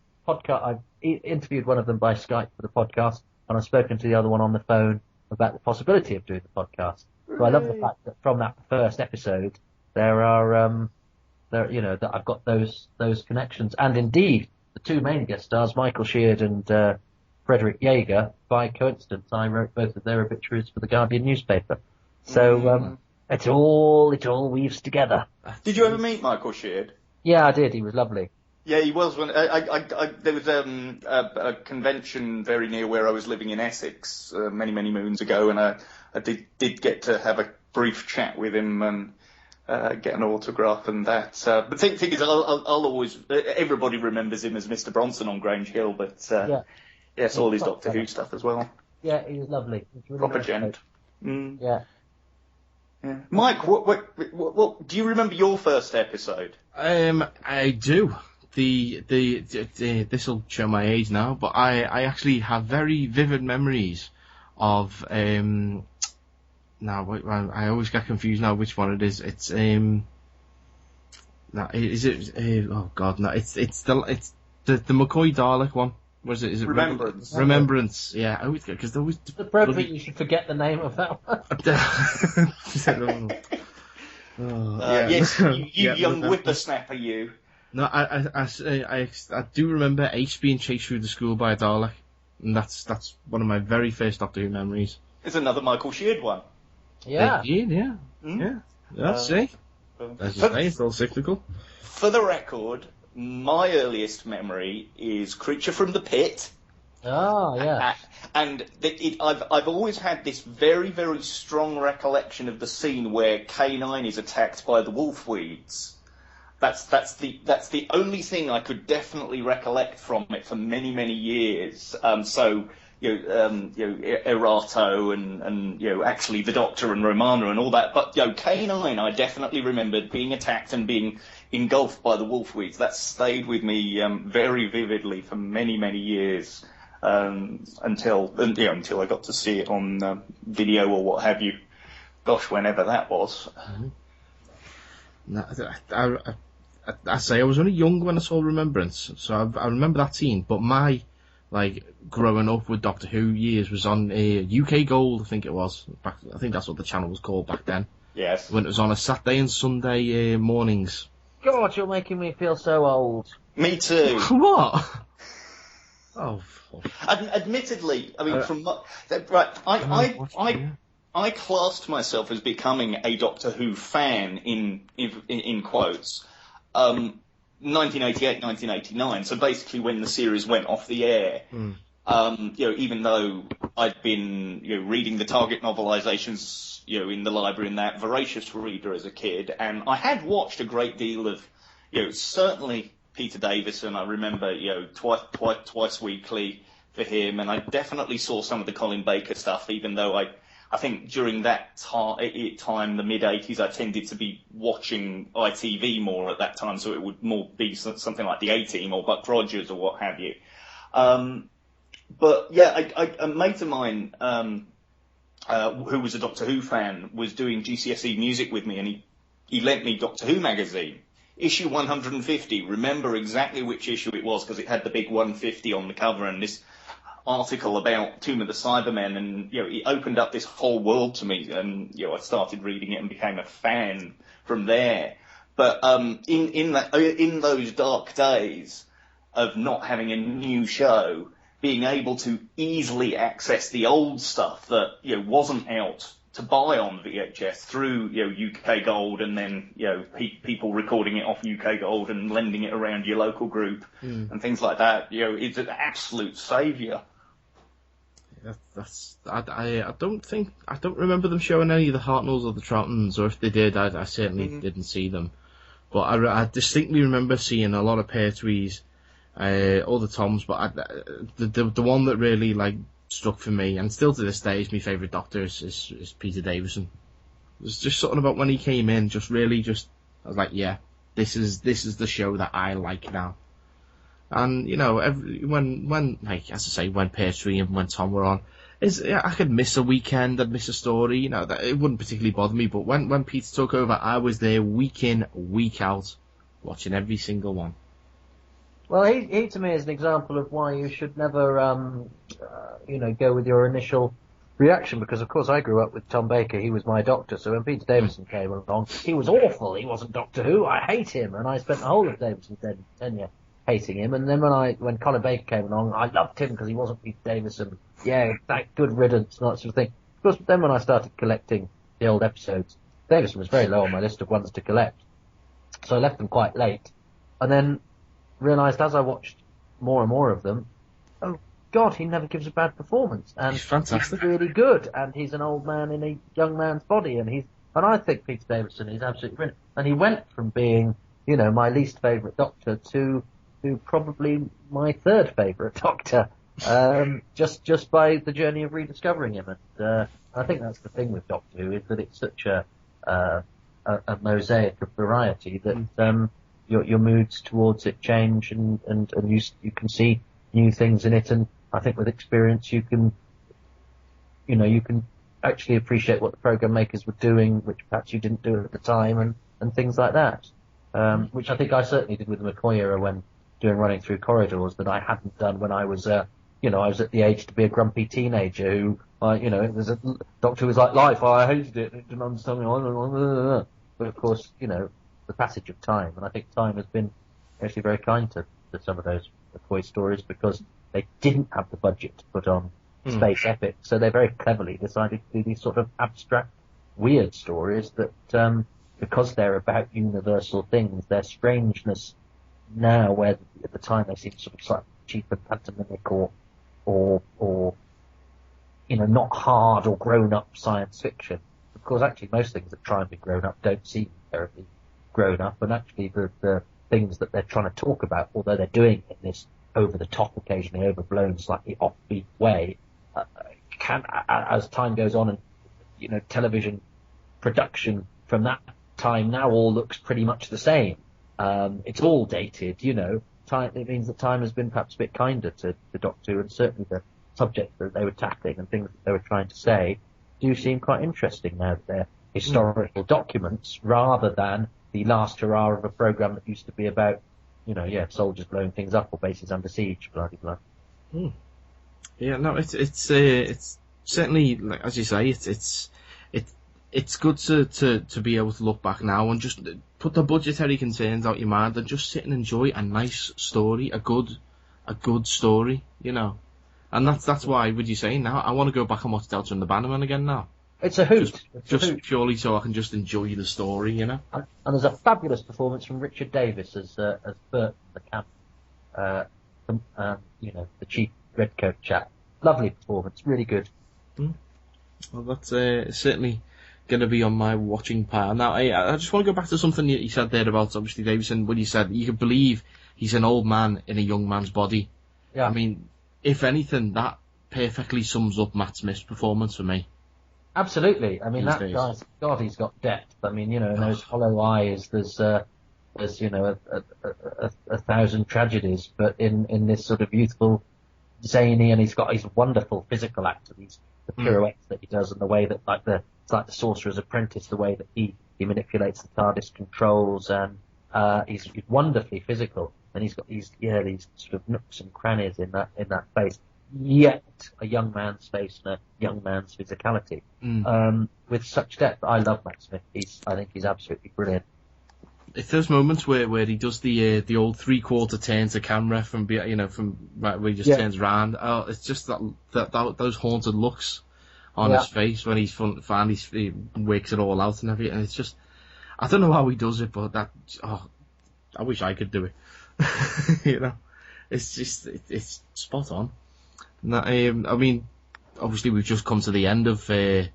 S6: interviewed one of them by Skype for the podcast, and I've spoken to the other one on the phone about the possibility of doing the podcast. So I love the fact that from that first episode, there are, that I've got those connections. And indeed, the two main guest stars, Michael Sheard and Frederick Jaeger, by coincidence, I wrote both of their obituaries for the Guardian newspaper. So it all weaves together.
S8: Did you ever meet Michael Sheard?
S6: Yeah, I did. He was lovely.
S8: Yeah, he was. When there was a convention very near where I was living in Essex many moons ago, and I did get to have a brief chat with him and get an autograph and that. But the thing is, I'll always everybody remembers him as Mr. Bronson on Grange Hill, but yes, all his Doctor Who stuff as well.
S6: Yeah, he was lovely. He was really
S8: Proper
S6: nice
S8: gent.
S6: Yeah.
S8: Yeah. Mike, what do you remember your first episode?
S3: I do. This will show my age now, but I actually have very vivid memories of now I always get confused now which one it is. It's oh god, no, it's the McCoy Dalek one. What is it? Is it
S8: Remembrance?
S3: Remembrance. Yeah, I always get because there was.
S6: It's appropriate you should forget the name of that one.
S8: Yes, you young whippersnapper, you.
S3: No, I do remember Ace being chased through the school by a Dalek, and that's one of my very first Doctor Who memories.
S8: It's another Michael Sheard one.
S6: Yeah.
S3: Yeah. Let's see. As you say, it's all cyclical.
S8: For the record, my earliest memory is Creature from the Pit.
S6: Oh, yeah.
S8: And I've always had this very, very strong recollection of the scene where K9 is attacked by the wolfweeds. That's the only thing I could definitely recollect from it for many years. Erato and actually the Doctor and Romana and all that. But K9, I definitely remembered being attacked and being engulfed by the wolfweeds. That stayed with me very vividly for many years until I got to see it on video or what have you. Gosh, whenever that was.
S3: I say I was only young when I saw Remembrance, so I remember that scene. But my growing up with Doctor Who years was on UK Gold, I think it was. I think that's what the channel was called back then.
S8: Yes.
S3: When it was on a Saturday and Sunday mornings.
S6: God, you're making me feel so old.
S8: Me too.
S3: What? Oh.
S8: Admittedly, I mean, I classed myself as becoming a Doctor Who fan in quotes. 1988, 1989. So basically, when the series went off the air, even though I'd been reading the Target novelizations, in the library and that, voracious reader as a kid, and I had watched a great deal of, certainly Peter Davison. I remember, twice weekly for him, and I definitely saw some of the Colin Baker stuff, even though I think during that time, the mid-'80s, I tended to be watching ITV more at that time, so it would more be something like the A-Team or Buck Rogers or what have you. But yeah, a mate of mine who was a Doctor Who fan was doing GCSE music with me, and he lent me Doctor Who magazine. Issue 150, remember exactly which issue it was, because it had the big 150 on the cover, and this article about Tomb of the Cybermen, and it opened up this whole world to me, and I started reading it and became a fan from there. But in those dark days of not having a new show, being able to easily access the old stuff that wasn't out to buy on VHS through UK Gold, and then people recording it off UK Gold and lending it around your local group and things like that, it's an absolute saviour.
S3: I don't remember them showing any of the Hartnells or the Troughtons, or if they did, I certainly didn't see them. But I distinctly remember seeing a lot of Pertwees, all the Toms, but the one that really stuck for me, and still to this day is my favourite Doctor, is Peter Davison. There's just something about when he came in, I was like, yeah, this is the show that I like now. And, you know, when like, as I say, when Pertwee and when Tom were on, I could miss a weekend, I'd miss a story, you know, that it wouldn't particularly bother me, but when Peter took over, I was there week in, week out, watching every single one.
S6: Well, he to me is an example of why you should never, go with your initial reaction, because of course I grew up with Tom Baker, he was my Doctor, so when Peter Davison came along, he was awful, he wasn't Doctor Who, I hate him, and I spent the whole of Davison's tenure hating him, and then when Colin Baker came along, I loved him because he wasn't Peter Davison, yeah, that good riddance, and that sort of thing. Of course, then when I started collecting the old episodes, Davison was very low on my list of ones to collect, so I left them quite late, and then realised as I watched more and more of them, oh God, he never gives a bad performance, and
S3: he's fantastic.
S6: He's really good, and he's an old man in a young man's body, and I think Peter Davison is absolutely brilliant, and he went from being, you know, my least favourite Doctor to probably my third favourite Doctor, just by the journey of rediscovering him, and I think that's the thing with Doctor Who, is that it's such a mosaic of variety that your moods towards it change, and you can see new things in it, and I think with experience you can actually appreciate what the program makers were doing, which perhaps you didn't do at the time, and things like that, which I think I certainly did with the McCoy era when doing Running Through Corridors, that I hadn't done when I was I was at the age to be a grumpy teenager who, it was a Doctor Who was like life, I hated it, it didn't understand me, but of course, the passage of time, and I think time has been actually very kind to some of those McCoy stories, because they didn't have the budget to put on space epics, so they very cleverly decided to do these sort of abstract, weird stories that, because they're about universal things, their strangeness now, where at the time they seem sort of slightly cheap and pantomimic or not hard or grown-up science fiction. Of course, actually, most things that try and be grown-up don't seem terribly grown-up, and actually the things that they're trying to talk about, although they're doing it in this over-the-top, occasionally overblown, slightly offbeat way, can, as time goes on, and television production from that time now all looks pretty much the same. It's all dated, Time, it means that time has been perhaps a bit kinder to the Doctor, and certainly the subjects that they were tackling and things that they were trying to say do seem quite interesting now that they're historical documents rather than the last hurrah of a program that used to be about, soldiers blowing things up or bases under siege, blah blah blah.
S3: Yeah, no, it's certainly, like, as you say, it's good to be able to look back now and just put the budgetary concerns out your mind and just sit and enjoy a nice story, a good story, And that's why, would you say, now I want to go back and watch Delta and the Bannerman again now.
S6: It's a hoot.
S3: Just purely so I can just enjoy the story, And
S6: there's a fabulous performance from Richard Davis as Bert, the camp, the chief redcoat chap. Lovely performance, really good.
S3: Well, that's certainly going to be on my watching pile. Now, I just want to go back to something you said there about, obviously, Davison, when you said you could believe he's an old man in a young man's body.
S6: Yeah.
S3: I mean, if anything, that perfectly sums up Matt Smith's performance for me.
S6: Absolutely. I mean, that guy's, God, he's got depth. I mean, in those hollow eyes, there's a thousand tragedies, but in this sort of youthful, zany, and he's got his wonderful physical acts, the pirouettes that he does, and the way that, it's like the Sorcerer's Apprentice, the way that he manipulates the TARDIS controls, and he's wonderfully physical, and he's got these sort of nooks and crannies in that face, yet a young man's face and a young man's physicality, with such depth. I love Matt Smith. I think he's absolutely brilliant.
S3: It's those moments where he does the old 3/4 turn to camera from where he just turns around. Oh, it's just that those haunted looks on his face when he's finally he wakes it all out and everything. And it's just, I don't know how he does it, but I wish I could do it. It's just it's spot on. I mean, obviously we've just come to the end of the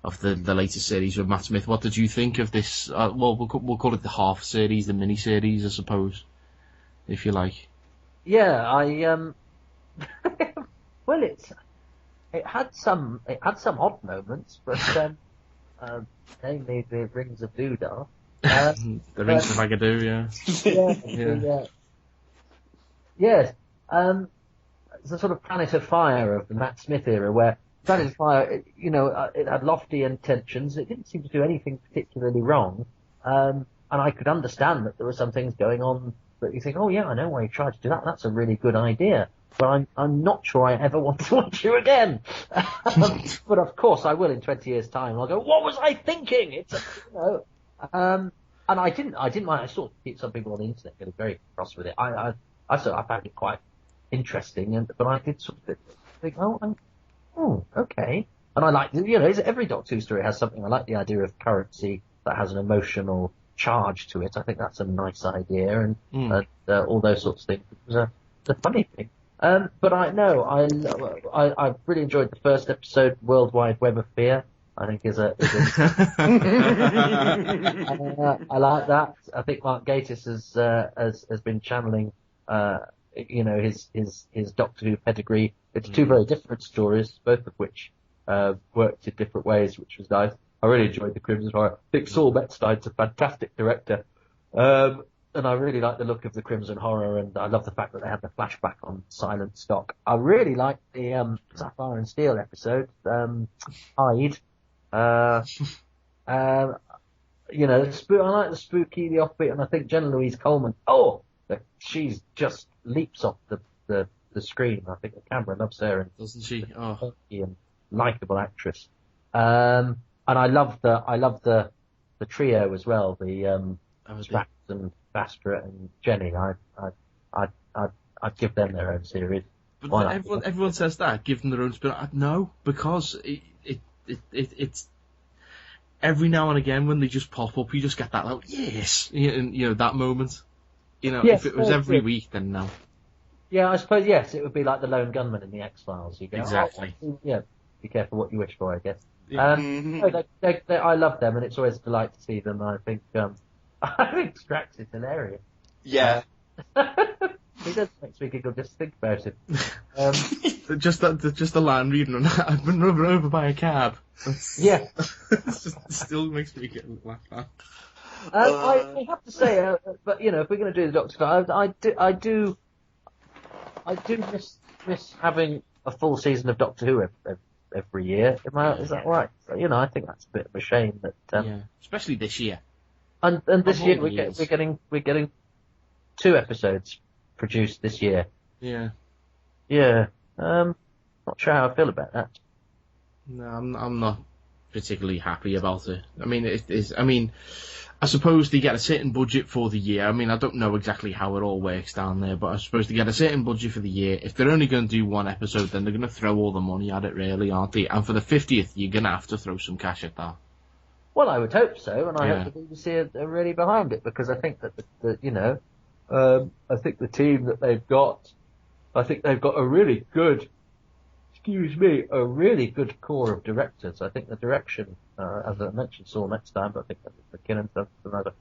S3: latest series with Matt Smith. What did you think of this? We'll call it the half series, the mini series, I suppose, if you like.
S6: Yeah, well, it had some odd moments, but namely the Rings of Doodah.
S3: The Rings of Agadoo, yeah.
S6: Yes. It's a sort of Planet of Fire of the Matt Smith era, where Planet of Fire, it had lofty intentions. It didn't seem to do anything particularly wrong. And I could understand that there were some things going on that you think, oh yeah, I know why you tried to do that. That's a really good idea. But I'm not sure I ever want to watch you again. But of course I will in 20 years' time. I'll go, what was I thinking? It's, and I didn't mind. I saw some people on the internet getting very cross with it. I found it quite interesting, but I did sort of think, okay. And I like, every Doctor Who story has something. I like the idea of currency that has an emotional charge to it. I think that's a nice idea, and all those sorts of things. It was a funny thing. But I really enjoyed the first episode, World Wide Web of Fear. I think is a I like that. I think Mark Gatiss has been channeling his Doctor Who pedigree. It's two very different stories, both of which worked in different ways, which was nice. I really enjoyed the Crimson Horror. I think Saul Metzstein's a fantastic director. And I really like the look of the Crimson Horror, and I love the fact that they had the flashback on silent stock. I really like the Sapphire and Steel episode, Hyde. I like the spooky, the offbeat, and I think Jenna Louise Coleman, she's just leaps off the screen. I think the camera loves her, and
S3: doesn't she?
S6: And likeable actress. And I love the trio as well. The Strax and Bastra and Jenny. I'd give them their own series.
S3: But everyone says that, give them their own spin. No, because it's every now and again when they just pop up, you just get that like yes, that moment. If it was every week, then no.
S6: Yeah, I suppose yes, it would be like the lone gunman in the X-Files. You go,
S3: exactly.
S6: Be careful what you wish for, I guess.
S3: Yeah.
S6: I love them, and it's always a delight to see them. I think Strax is hilarious.
S8: Yeah.
S6: He does make me giggle just to think about it.
S3: Just the line reading on that. I've been run over by a cab.
S6: Yeah.
S3: It still makes me laugh at.
S6: I have to say, but if we're going to do the Doctor Who, I do miss having a full season of Doctor Who every year. Is that right? So, I think that's a bit of a shame that.
S3: Especially this year.
S6: And this year we're getting 2 episodes produced this year.
S3: Yeah.
S6: Yeah. Not sure how I feel about that.
S3: No, I'm not particularly happy about it. I mean, it is. I mean, I suppose they get a certain budget for the year. I mean, I don't know exactly how it all works down there, but I suppose they get a certain budget for the year. If they're only going to do 1 episode, then they're going to throw all the money at it, really, aren't they? And for the 50th, you're going to have to throw some cash at that.
S6: Well, I would hope so, and I hope the BBC are really behind it, because I think that I think the team that they've got, I think they've got a really good core of directors. I think the direction, as I mentioned, Saul Metzstein, but I think that's McKinnon,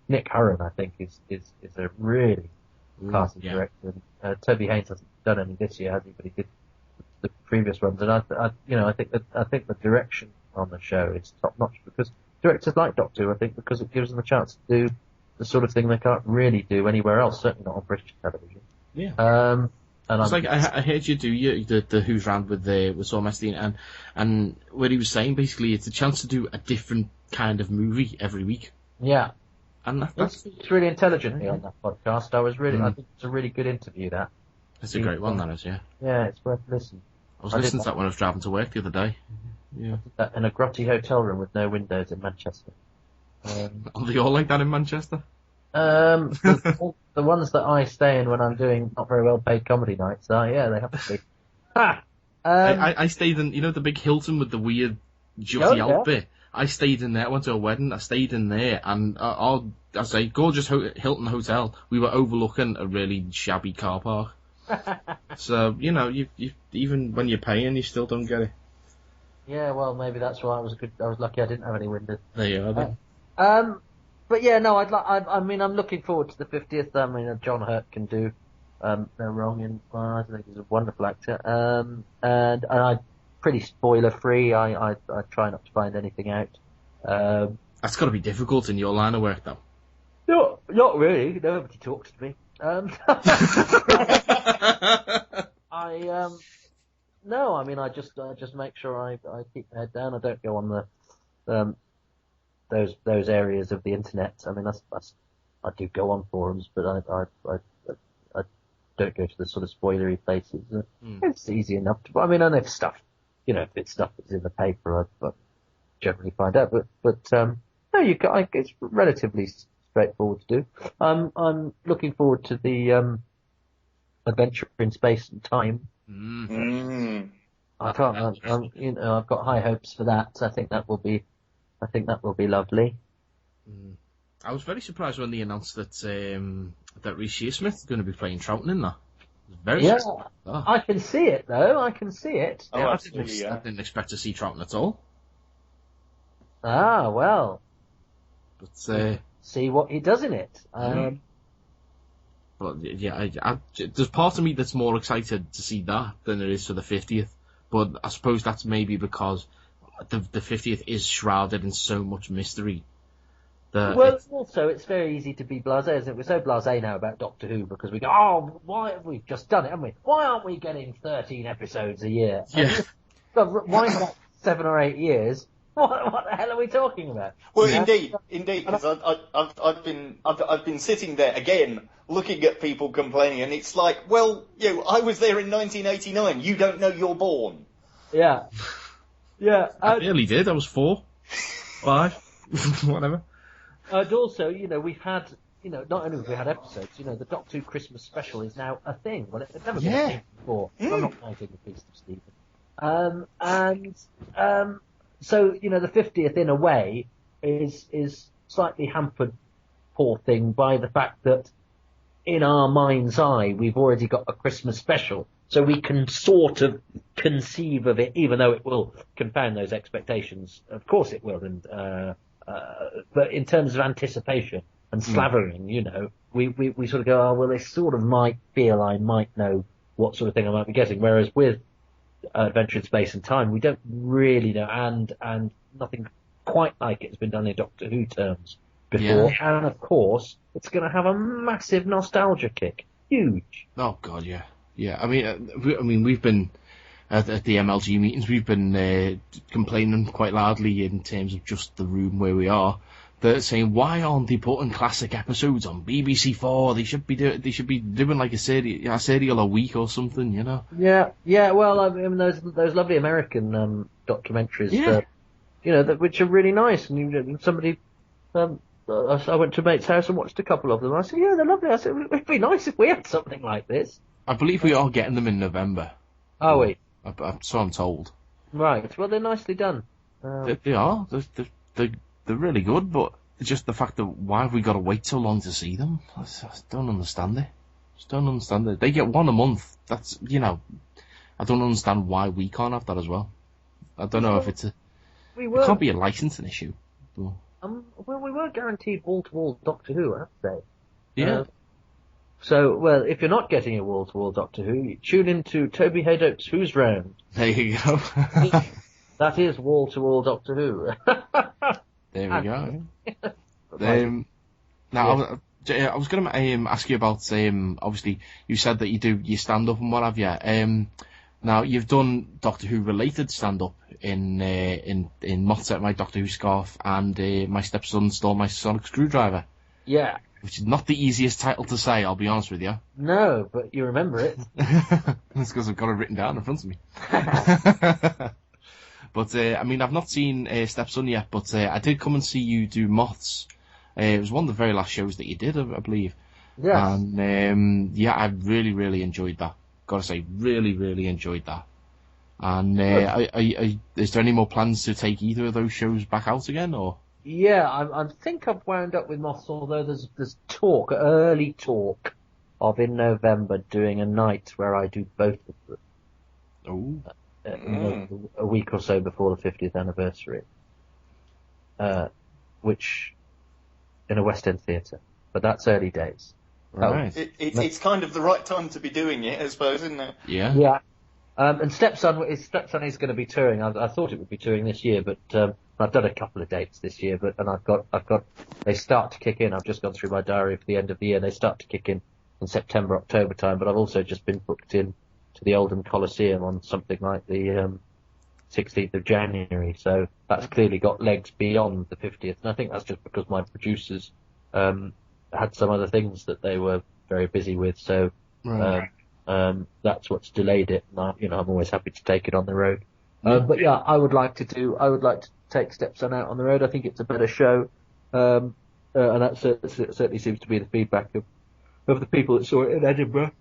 S6: Nick Hurren, I think is a really classy director. Toby Haynes hasn't done any this year, has he? But he did the previous ones, and I think the direction on the show is top notch, because directors like Doctor Who, I think, because it gives them a chance to do the sort of thing they can't really do anywhere else, certainly not on British television.
S3: Yeah.
S6: And
S3: it's like I heard you do the Who's Round with Saul Metzstein, and what he was saying basically, it's a chance to do a different kind of movie every week.
S6: Yeah.
S3: And that's
S6: really intelligently on that podcast. I think it's a really good interview.
S3: That's a great one, that is. Yeah.
S6: Yeah, it's worth listening.
S3: I was listening to that when I was driving to work the other day. Yeah.
S6: That in a grotty hotel room with no windows in Manchester.
S3: Are they all like that in Manchester?
S6: The ones that I stay in when I'm doing not very well paid comedy nights they have to be.
S3: I stayed in, the big Hilton with the weird jutty out bit. I stayed in there. I went to a wedding. I stayed in there, and gorgeous Hilton hotel. We were overlooking a really shabby car park. So you even when you're paying, you still don't get it.
S6: Yeah, well, maybe that's why I was lucky I didn't have any windows.
S3: There you are, then.
S6: But yeah, no, I'm looking forward to the 50th. I mean, John Hurt can do no wrong in my eyes. I think he's a wonderful actor. And I'm pretty spoiler free. I try not to find anything out.
S3: That's got to be difficult in your line of work, though.
S6: Not really. Nobody talks to me. No, I mean, I just make sure I keep my head down. I don't go on the those areas of the internet. I mean, that's I do go on forums, but I don't go to the sort of spoilery places. It's easy enough to. I mean, I know if stuff, if it's stuff that's in the paper, I generally find out. But no, it's relatively straightforward to do. I'm looking forward to the adventure in space and time. I've got high hopes for that. I think that will be lovely.
S3: I was very surprised when they announced that Reece Shearsmith is going to be playing Troughton in that. Very surprised. Oh.
S6: I can see it though. I can see it.
S8: Oh, absolutely,
S3: I didn't expect to see Troughton at all.
S6: Ah, well.
S3: But
S6: see what he does in it.
S3: But yeah, there's part of me that's more excited to see that than there is for the 50th. But I suppose that's maybe because the 50th is shrouded in so much mystery.
S6: Also, it's very easy to be blasé, isn't it? We're so blasé now about Doctor Who because we go, oh, why have we just done it, haven't we? Why aren't we getting 13 episodes a year?
S3: Yeah.
S6: Why not 7 or 8 years? What the hell are we talking about?
S8: Well, indeed, because I've been sitting there again, looking at people complaining, and it's like, well, I was there in 1989. You don't know you're born.
S6: Yeah.
S3: I barely did. I was 4, 5, whatever.
S6: And also, we've had, not only have we had episodes, the Doctor Who Christmas special is now a thing. Well, it's never been a thing before. I'm not fighting the Feast of Stephen. So, the 50th, in a way, is slightly hampered, poor thing, by the fact that in our mind's eye, we've already got a Christmas special. So we can sort of conceive of it, even though it will confound those expectations. Of course it will. But in terms of anticipation and slavering, we sort of go, oh, well, they sort of might feel I might know what sort of thing I might be getting. Whereas with Adventure in Space and Time, we don't really know, and nothing quite like it has been done in Doctor Who terms before. Yeah. And of course, it's going to have a massive nostalgia kick. Huge.
S3: Oh God, yeah. I mean, we've been at the MLG meetings. We've been complaining quite loudly in terms of just the room where we are. They're saying, why aren't they putting classic episodes on BBC 4? They should be doing like a serial a week or something,
S6: Yeah. Well, I mean, those lovely American documentaries, which are really nice. And somebody, I went to a mate's house and watched a couple of them. I said, yeah, they're lovely. I said, it'd be nice if we had something like this.
S3: I believe we are getting them in November.
S6: Are we?
S3: So I'm told.
S6: Right. Well, they're nicely done.
S3: They are. They're really good, but it's just the fact that why have we got to wait so long to see them? I just don't understand it. They get one a month. That's, I don't understand why we can't have that as well. I don't know if it can't be a licensing issue. But...
S6: well, we were guaranteed wall-to-wall Doctor Who, I have to say.
S3: Yeah.
S6: Well, if you're not getting a wall-to-wall Doctor Who, you tune into Toby Hadoke's Who's Round.
S3: There you go.
S6: That is wall-to-wall Doctor Who.
S3: There we go. Now, I was going to ask you about, obviously, you said that you do your stand-up and what have you. Now, you've done Doctor Who-related stand-up in Moth Set My Doctor Who Scarf and My Stepson Stole My Sonic Screwdriver.
S6: Yeah.
S3: Which is not the easiest title to say, I'll be honest with you.
S6: No, but you remember it.
S3: That's because I've got it written down in front of me. But, I've not seen Stepson yet, but I did come and see you do Moths. It was one of the very last shows that you did, I believe.
S6: Yes.
S3: And, I really, really enjoyed that. Gotta say, really, really enjoyed that. And is there any more plans to take either of those shows back out again, or...?
S6: Yeah, I think I've wound up with Moths, although there's early talk of in November doing a night where I do both of them. A week or so before the 50th anniversary, which in a West End theatre, but that's early days.
S3: Right.
S8: It's kind of the right time to be doing it, I suppose, isn't it?
S3: Yeah.
S6: Yeah. And Stepson is going to be touring. I thought it would be touring this year, but I've done a couple of dates this year, and I've got they start to kick in. I've just gone through my diary for the end of the year. And they start to kick in September, October time. But I've also just been booked in to the Oldham Coliseum on something like the 16th of January. So that's clearly got legs beyond the 50th. And I think that's just because my producers had some other things that they were very busy with. So that's what's delayed it. And I'm always happy to take it on the road. But yeah, I would like to take Stepson out on the road. I think it's a better show. And that certainly seems to be the feedback of the people that saw it in Edinburgh.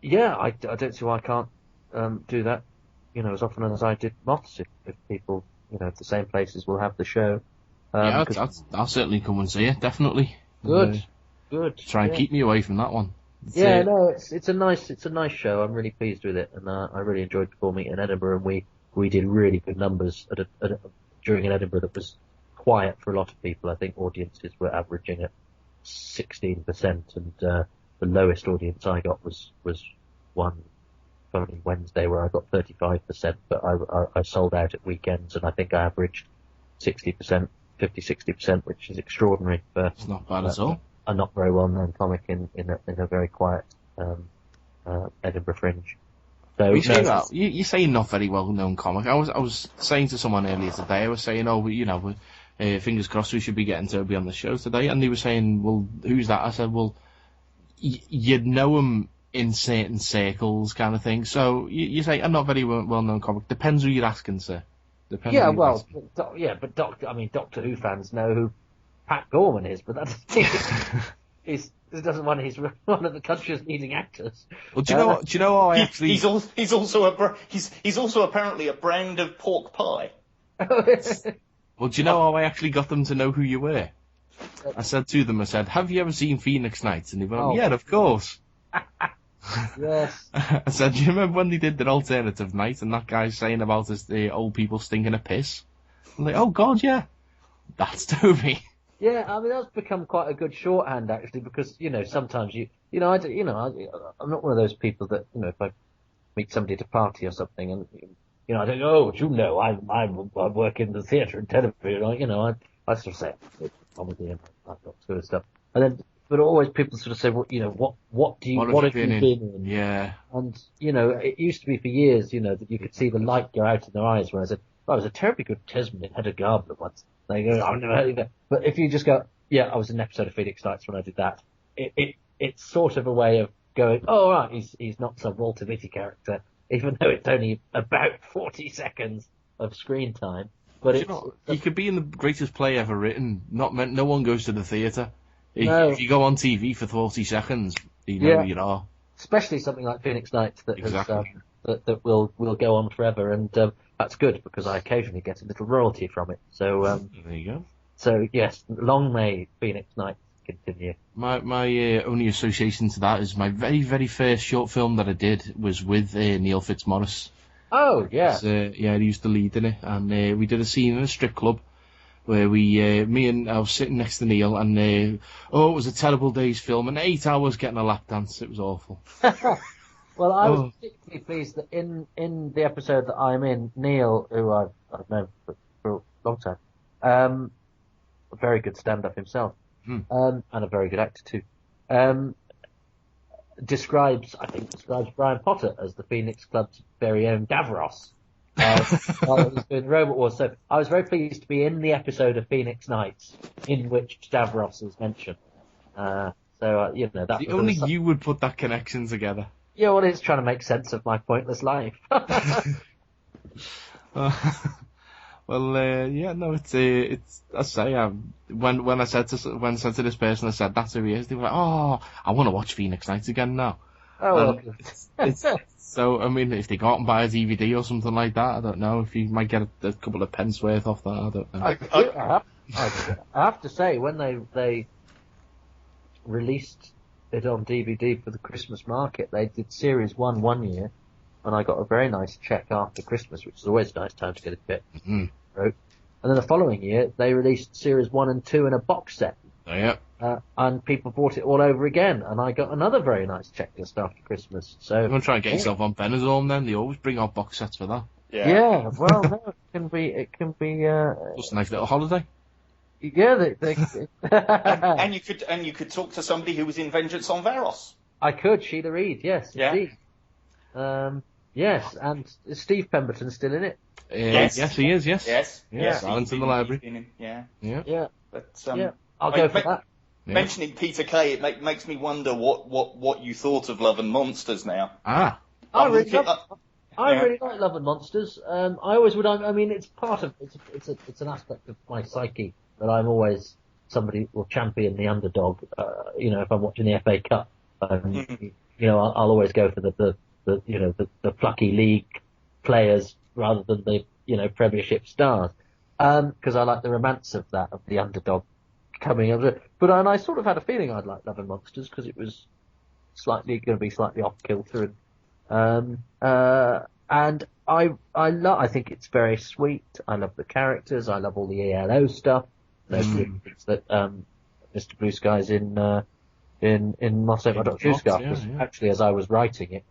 S6: Yeah, I don't see why I can't do that, as often as I did Moths, if people, if the same places will have the show.
S3: Yeah, I'll certainly come and see it, definitely.
S6: Good.
S3: Try and keep me away from that one.
S6: It's a nice show. I'm really pleased with it, and I really enjoyed performing in Edinburgh. And we did really good numbers during an Edinburgh that was quiet for a lot of people. I think audiences were averaging at 16%, and the lowest audience I got was one following Wednesday where I got 35%, but I sold out at weekends, and I think I averaged 60%, 50-60%, which is extraordinary for.
S3: It's not bad at all.
S6: A not very well known comic in a very quiet Edinburgh Fringe. So
S3: you say not very well known comic. I was saying to someone earlier today. I was saying, fingers crossed we should be getting Toby on the show today, and they were saying, well, who's that? I said, well, you'd know him in certain circles, kind of thing. So you say a not very well known comic. Depends who you're asking, sir.
S6: But Doctor Who fans know who Pat Gorman is, but that's he's one of the country's leading actors.
S3: Well, do you know how I actually?
S8: He's also apparently a brand of pork pie.
S3: Well, do you know how I actually got them to know who you were? I said to them, have you ever seen Phoenix Nights? And they went, yeah, of course.
S6: Yes.
S3: I said, do you remember when they did their alternative night and that guy's saying about the old people stinking of piss? I'm like, oh God, yeah, that's Toby.
S6: Yeah, I mean that's become quite a good shorthand actually, because sometimes I'm not one of those people that if I meet somebody at a party or something and I don't go, I work in the theatre and television, I sort of say comedy and that sort of stuff, and then but always people sort of say, well, what have you been in?
S3: Yeah,
S6: and it used to be for years, that you could see the light go out in their eyes when I said, I was a terribly good Tesman in Hedda Gabler once. They go, I've never heard of that. But if you just go, yeah, I was in an episode of Phoenix Nights when I did that, it's sort of a way of going, oh, right, he's not some Walter Mitty character, even though it's only about 40 seconds of screen time. But
S3: he could be in the greatest play ever written. No one goes to the theatre. If you go on TV for 40 seconds, you know who you are.
S6: Especially something like Phoenix Nights that
S3: exactly.
S6: that will go on forever, and that's good because I occasionally get a little royalty from it. So
S3: there you go.
S6: So yes, long may Phoenix Nights continue.
S3: My only association to that is my very, very first short film that I did was with Neil Fitzmaurice.
S6: Oh yeah.
S3: He used to lead in it, and we did a scene in a strip club where I was sitting next to Neil, and it was a terrible day's film, and 8 hours getting a lap dance. It was awful.
S6: Well, I was particularly pleased that in the episode that I'm in, Neil, who I've known for a long time, a very good stand-up himself, and a very good actor too, describes Brian Potter as the Phoenix Club's very own Davros. While it was doing Robot Wars. So I was very pleased to be in the episode of Phoenix Nights in which Davros is mentioned. That
S3: only you would put that connection together.
S6: Yeah, well, it's trying to make sense of my pointless life.
S3: It's I say when I said to this person, I said that's who he is. They were like, oh, I want to watch Phoenix Nights again now.
S6: Oh,
S3: well. So, I mean, if they go out and buy a DVD or something like that, I don't know. If you might get a couple of pence worth off that, I don't know.
S6: I have to say, when they released it on DVD for the Christmas market, they did Series 1 one year, and I got a very nice check after Christmas, which is always a nice time to get a bit.
S3: Mm-hmm.
S6: And then the following year, they released Series 1 and 2 in a box set.
S3: Oh, yeah.
S6: and people bought it all over again, and I got another very nice checklist after Christmas. So
S3: I'm going to try and get yourself on Benidorm then. They always bring out box sets for that.
S6: yeah, well, no, it can be.
S3: Just a nice little holiday.
S6: Yeah,
S8: and you could talk to somebody who was in Vengeance on Varos.
S6: I could, Sheila Reid, yes,
S8: Yeah.
S6: indeed. Yes, and is Steve Pemberton still in it?
S8: Yes.
S3: Yes, he is, yes.
S8: Yes.
S3: Silence in the library.
S8: Yeah.
S6: Yeah.
S8: But
S6: I'll go for that.
S8: Mentioning Peter Kay, it makes me wonder what you thought of Love and Monsters now.
S3: Ah.
S6: I really like Love and Monsters. I always would. I mean, it's part of it's an aspect of my psyche that I'm always somebody who will champion the underdog. If I'm watching the FA Cup, I'll always go for the plucky league players rather than the Premiership stars, because I like the romance of that, of the underdog coming up. But I sort of had a feeling I'd like Love and Monsters because it was going to be slightly off kilter, and I think it's very sweet. I love the characters. I love all the ELO stuff. Those things that Mr. Blue Sky's in Moss Over Dr. Scarf. Actually, as I was writing it,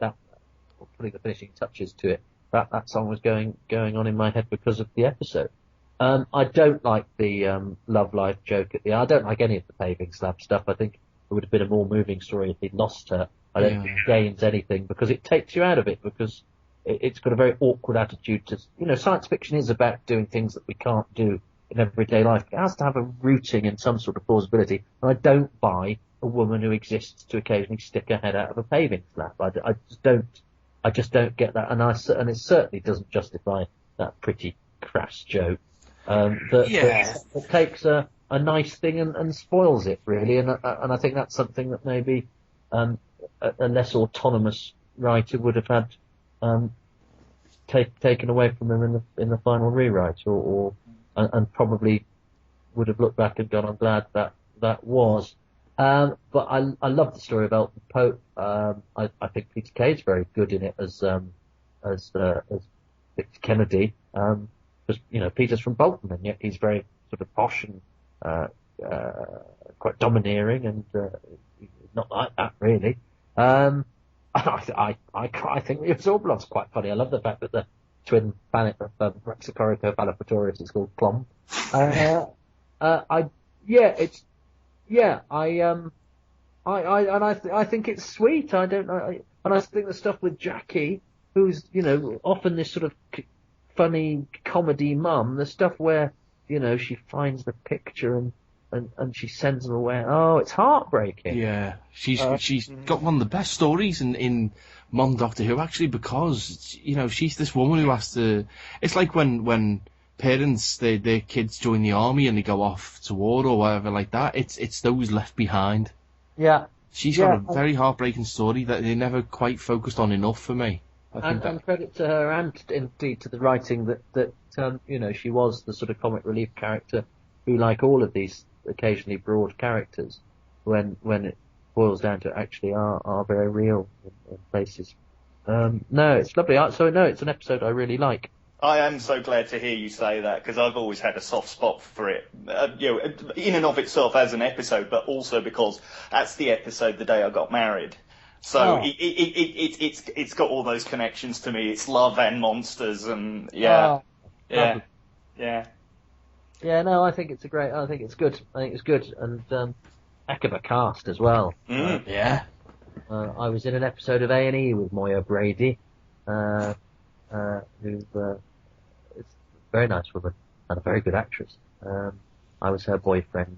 S6: putting the finishing touches to it, that song was going on in my head because of the episode. I don't like the love life joke at the end. I don't like any of the paving slab stuff. I think it would have been a more moving story if he'd lost her. I don't think it gains anything because it takes you out of it, because it's got a very awkward attitude to, science fiction is about doing things that we can't do in everyday life. It has to have a rooting in some sort of plausibility, and I don't buy a woman who exists to occasionally stick her head out of a paving slab. I just don't get that, and it certainly doesn't justify that pretty crass joke. That takes a nice thing and spoils it, really, and I think that's something that maybe a less autonomous writer would have had taken away from him in the final rewrite, and probably would have looked back and gone, I'm glad that was. But I love the story of Elton Pope. I think Peter Kay is very good in it as Victor Kennedy. Because Peter's from Bolton, and yet he's very sort of posh and quite domineering, and not like that really. I think the Absorbelov's quite funny. I love the fact that the twin planet of Rexicorico Phallopatorius is called Plum. I think it's sweet. I don't know, and I think the stuff with Jackie, who's often this sort of funny comedy mum, the stuff where she finds the picture and she sends them away. Oh, it's heartbreaking.
S3: Yeah, she's got one of the best stories in Mon Doctor Who, actually, because she's this woman who has to. It's like when parents their kids join the army and they go off to war or whatever like that. It's those left behind.
S6: Yeah,
S3: she's got a very heartbreaking story that they never quite focused on enough for me.
S6: And credit to her, and indeed to the writing, that she was the sort of comic relief character who, like all of these occasionally broad characters, when it boils down to it, actually are very real in places. No, it's lovely. So no, it's an episode I really like.
S8: I am so glad to hear you say that, because I've always had a soft spot for it, in and of itself as an episode, but also because that's the episode the day I got married. So it's got all those connections to me. It's love and monsters, and yeah.
S6: No, I think it's good. I think it's good, and heck of a cast as well.
S3: Yeah.
S6: I was in an episode of A&E with Moya Brady, who's a very nice woman and a very good actress. I was her boyfriend,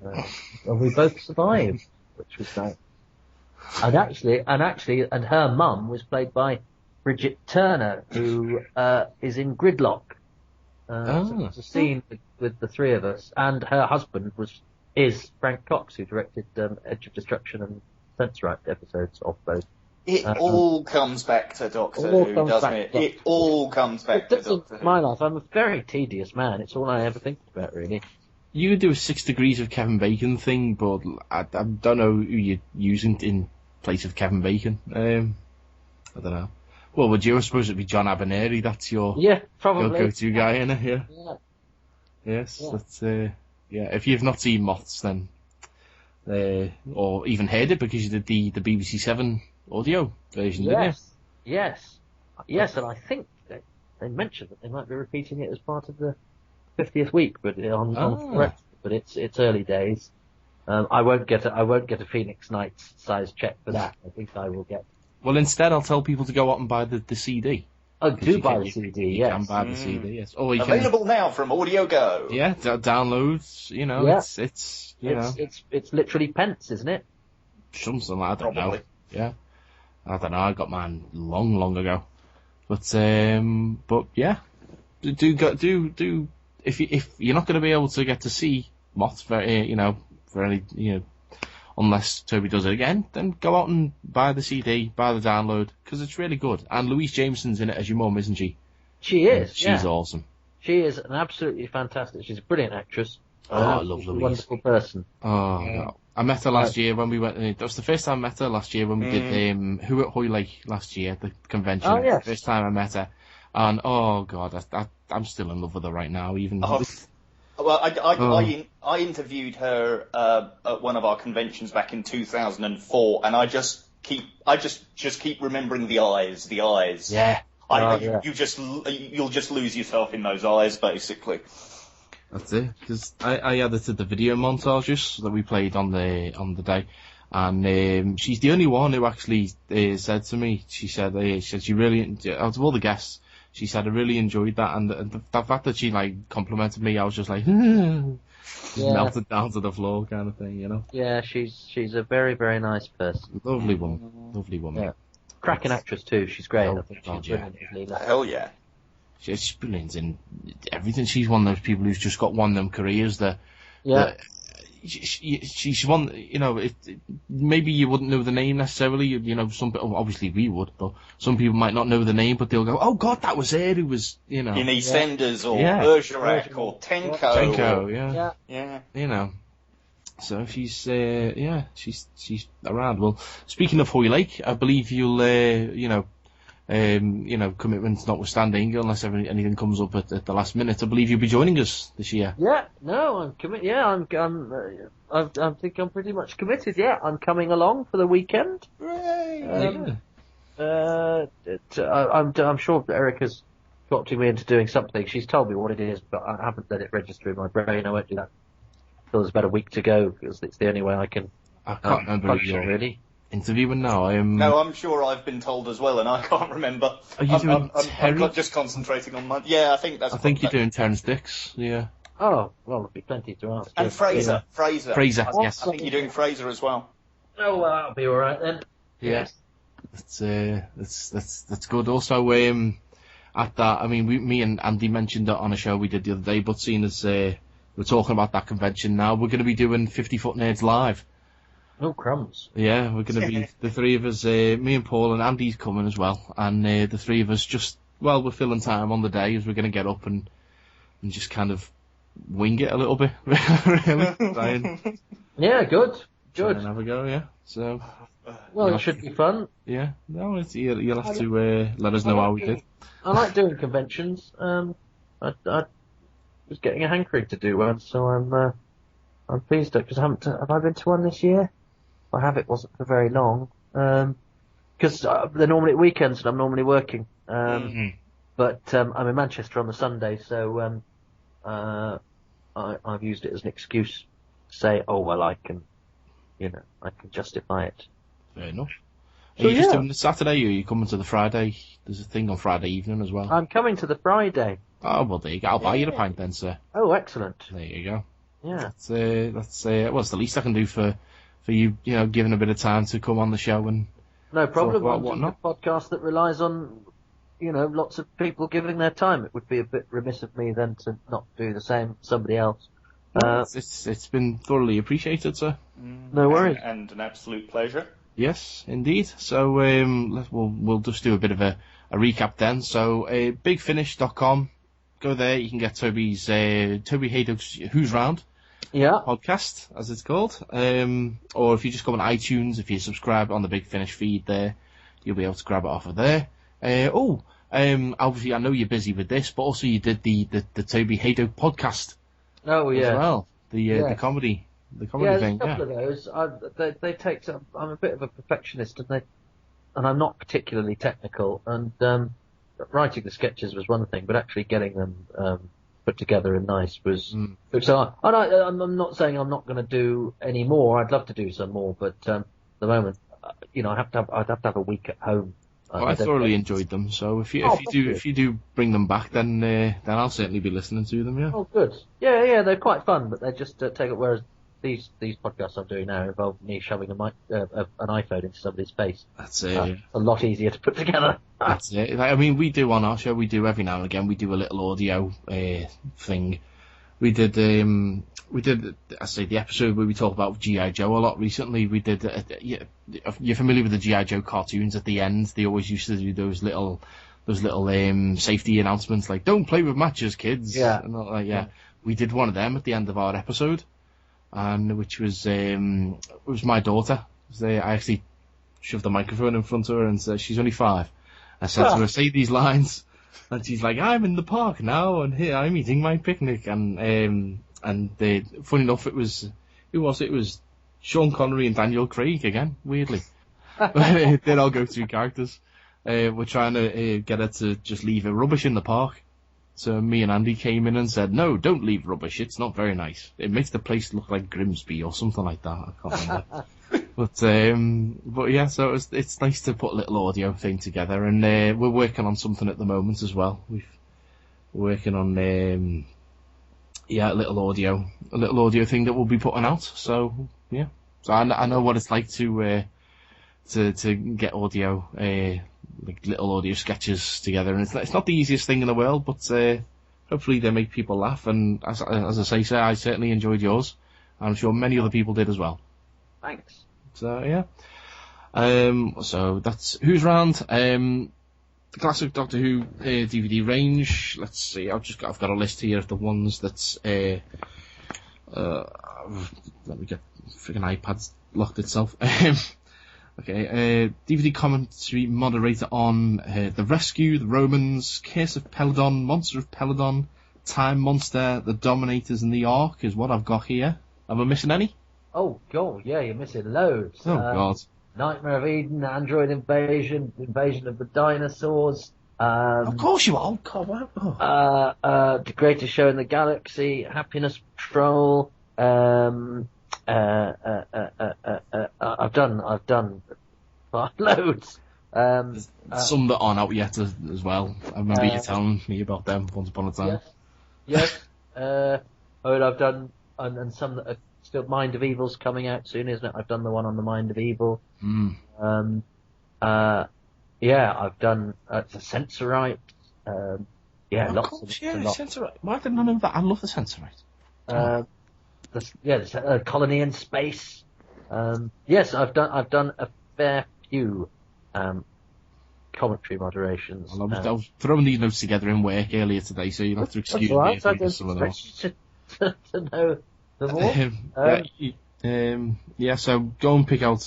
S6: and we both survived, which was nice. And her mum was played by Bridget Turner, who is in Gridlock. So there's a scene with the three of us, and her husband is Frank Cox, who directed Edge of Destruction and Sense-Right episodes of both.
S8: It all comes back to Doctor Who, doesn't it? It all comes back to Doctor Who.
S6: My life, I'm a very tedious man. It's all I ever think about, really.
S3: You could do a 6 Degrees of Kevin Bacon thing, but I don't know who you're using in place of Kevin Bacon. I don't know. Well, would you? I suppose it'd be John Abernethy. That's your
S6: probably
S3: your go-to guy, innit?
S6: Yeah.
S3: Yes. Yeah. That's If you've not seen Moths, then or even heard it because you did the BBC 7 audio version, didn't
S6: Yes, and I think they mentioned that they might be repeating it as part of the 50th week, but but it's early days. I won't get a Phoenix Nights size check for that. I think I will get.
S3: Well, instead, I'll tell people to go out and buy the CD.
S6: Oh, do buy the CD,
S3: you
S6: yes.
S3: can buy the CD, yes. Or you
S8: Available now from Audio Go.
S3: Yeah, downloads, you know,
S6: Yeah.
S3: it's you know.
S6: It's literally pence, isn't it?
S3: Something like that, I don't know.
S8: Probably.
S3: Yeah. I don't know, I got mine long ago. But yeah. Do if you're not going to be able to get to see Moth for any, unless Toby does it again, then go out and buy the CD, buy the download, because it's really good. And Louise Jameson's in it as your mum, isn't she?
S6: She is.
S3: She's awesome.
S6: She is an absolutely fantastic. She's a brilliant actress.
S3: I love
S6: She's a
S3: Louise.
S6: wonderful person.
S3: Oh, I met her last year when we went. That was the first time I met her last year when we did Who at Hoylake last year, the convention.
S6: Oh, yes.
S3: First time I met her, and oh god, I'm still in love with her right now. Even
S8: Well, I interviewed her at one of our conventions back in 2004, and I just keep remembering the eyes.
S6: Yeah.
S8: You'll just lose yourself in those eyes, basically.
S3: That's it, because I edited the video montages that we played on the day, and she's the only one who actually said to me, she said she really, out of all the guests, she said I really enjoyed that, and the fact that she like complimented me, I was just like, melted down to the floor kind of thing, you know.
S6: Yeah, she's a very, very nice person.
S3: Lovely woman.
S6: Yeah. Cracking actress too. She's great.
S3: Oh,
S6: I think
S3: God,
S6: she's brilliant.
S8: Hell yeah.
S3: She's brilliant in everything. She's one of those people who's just got one of them careers that.
S6: Yeah.
S3: She's one, maybe you wouldn't know the name necessarily, some people, obviously we would, but some people might not know the name, but they'll go, oh god, that was her who was,
S8: In EastEnders or
S3: Yeah.
S8: Bergerac or Tenko.
S3: Tenko,
S8: Yeah.
S3: So she's, she's around. Well, speaking of Hoylake, I believe you'll, commitments notwithstanding, unless anything comes up at the last minute, I believe you'll be joining us this year.
S6: Yeah, no, I'm committed. Yeah, I think I'm pretty much committed. Yeah, I'm coming along for the weekend.
S3: Hooray!
S6: I'm sure Erica's got me into doing something. She's told me what it is, but I haven't let it register in my brain. I won't do that until there's about a week to go, because it's the only way I can.
S3: I can't remember
S6: function,
S3: your
S6: really.
S3: interviewing now.
S8: No, I'm sure I've been told as well, and I can't remember.
S3: Are you doing
S8: I'm just concentrating on my. Yeah, I think that's.
S3: I think you're doing Terrence Dix. Yeah.
S6: Oh, well, there'll be plenty to ask.
S8: And Fraser.
S3: Fraser, yes.
S8: I think you're doing Fraser as well.
S6: Oh, well, that'll be all right then.
S3: Yeah. That's good. Also, at that, I mean, me and Andy mentioned it on a show we did the other day, but seeing as we're talking about that convention now, we're going to be doing 50 Foot Nerds live.
S6: Oh, crumbs.
S3: Yeah, we're going to be, the three of us, me and Paul, and Andy's coming as well, and the three of us we're filling time on the day as we're going to get up and just kind of wing it a little bit, really.
S6: Yeah, good.
S3: Try and have a go, yeah. So.
S6: Well, it should be fun.
S3: Yeah, no, you'll have to let us know how we did.
S6: I like doing conventions. I was getting a hankering to do one, so I'm pleased because have I been to one this year? If I have, it wasn't for very long. Because they're normally at weekends and I'm normally working. But I'm in Manchester on the Sunday, so I've used it as an excuse to say, oh well, I can justify it.
S3: Fair enough. Are you just doing the Saturday, or are you coming to the Friday? There's a thing on Friday evening as well.
S6: I'm coming to the Friday.
S3: Oh, well, there you go. I'll buy you a pint then, sir.
S6: Oh, excellent.
S3: There you go.
S6: Yeah.
S3: That's well, it's the least I can do for you, giving a bit of time to come on the show and
S6: no problem.
S3: talk about
S6: I'm doing
S3: whatnot.
S6: a podcast that relies on, lots of people giving their time. It would be a bit remiss of me then to not do the same as somebody else.
S3: It's been thoroughly appreciated, sir.
S6: No worries.
S8: And an absolute pleasure.
S3: Yes, indeed. So we'll just do a bit of a recap then. So bigfinish.com, go there. You can get Toby Hadoke's Who's Round podcast, as it's called. Or if you just go on iTunes, if you subscribe on the Big Finish feed there, you'll be able to grab it off of there. Obviously I know you're busy with this, but also you did the Toby Hadoke podcast.
S6: Oh yeah.
S3: As well, the comedy the comedy
S6: there's
S3: thing.
S6: a couple of those. They take some. I'm a bit of a perfectionist, and I'm not particularly technical. And writing the sketches was one thing, but actually getting them put together and nice was. So I'm not saying I'm not going to do any more. I'd love to do some more, but at the moment, I'd have to have a week at home.
S3: Well, I thoroughly enjoyed them. So if you do bring them back, then I'll certainly be listening to them. Yeah.
S6: Oh, good. Yeah, they're quite fun, but they just take it. Whereas these podcasts I'm doing now involve me shoving an iPhone into somebody's face.
S3: That's it.
S6: A lot easier to put together.
S3: That's it. I mean, we do on our show. We do every now and again. We do a little audio thing. We did. I say the episode where we talk about G.I. Joe a lot recently. We did. You're familiar with the G.I. Joe cartoons at the end? They always used to do those little safety announcements like "Don't play with matches, kids."
S6: Yeah.
S3: And all that, yeah. We did one of them at the end of our episode, and which was my daughter. I actually shoved the microphone in front of her and said, "She's only 5." I said to her, "Say these lines," and she's like, "I'm in the park now, and here I'm eating my picnic." And funny enough, it was Sean Connery and Daniel Craig again, weirdly. They'd all go through characters. We're trying to get her to just leave her rubbish in the park. So me and Andy came in and said, "No, don't leave rubbish. It's not very nice. It makes the place look like Grimsby or something like that." I can't remember. But yeah, so it's nice to put a little audio thing together, and we're working on something at the moment as well. We're working on a little audio thing that we'll be putting out. So yeah, so I know what it's like to get audio, like little audio sketches together, and it's not the easiest thing in the world, but hopefully they make people laugh. And as I say, sir, I certainly enjoyed yours. I'm sure many other people did as well.
S6: Thanks.
S3: So yeah, so that's who's round. The classic Doctor Who DVD range. Let's see. I've got a list here of the ones that's let me get freaking iPad's locked itself. Okay, DVD commentary moderator on The Rescue, The Romans, Curse of Peladon, Monster of Peladon, Time Monster, The Dominators and the Ark is what I've got here. Am I missing any?
S6: Oh, God, yeah, you're missing loads.
S3: Oh, God.
S6: Nightmare of Eden, Android Invasion, Invasion of the Dinosaurs.
S3: Of course you are. Oh, God, wow.
S6: The Greatest Show in the Galaxy, Happiness Patrol. I've done loads.
S3: Some that aren't out yet as well. I remember you telling me about them once upon a time.
S6: Yes. I've done, and some that are still. Mind of Evil's coming out soon, isn't it? I've done the one on the Mind of Evil. I've done the Sensorite. Lots of
S3: Sensorite. Why didn't I know that? I love the Sensorite.
S6: The Colony in Space. Yes, I've done a fair few commentary moderations.
S3: I was throwing these notes together in work earlier today, so you'll have to excuse me if I miss some of those.
S6: To know the more.
S3: So go and pick up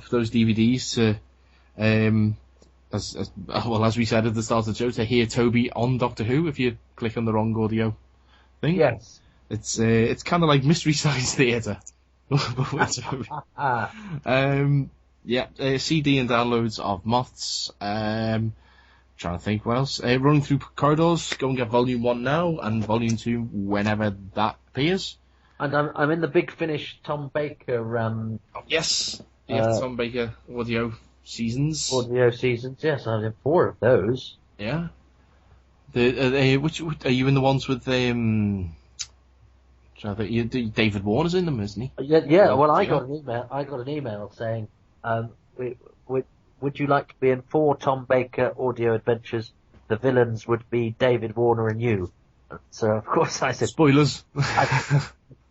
S3: those DVDs to, as we said at the start of the show, to hear Toby on Doctor Who if you click on the wrong audio thing.
S6: Yes.
S3: It's kind of like Mystery Science Theatre. CD and downloads of Moths. Trying to think what else. Running Through Corridors. Go and get Volume 1 now, and Volume 2 whenever that appears.
S6: And I'm in the Big Finish Tom Baker.
S3: Yes. Tom Baker audio seasons.
S6: Yes, I'm in 4 of those.
S3: Yeah. Which are you in the ones with David Warner's in them, isn't he?
S6: Yeah. Well, I got an email saying, would you like to be in 4 Tom Baker audio adventures? The villains would be David Warner and you. So of course I said
S3: spoilers.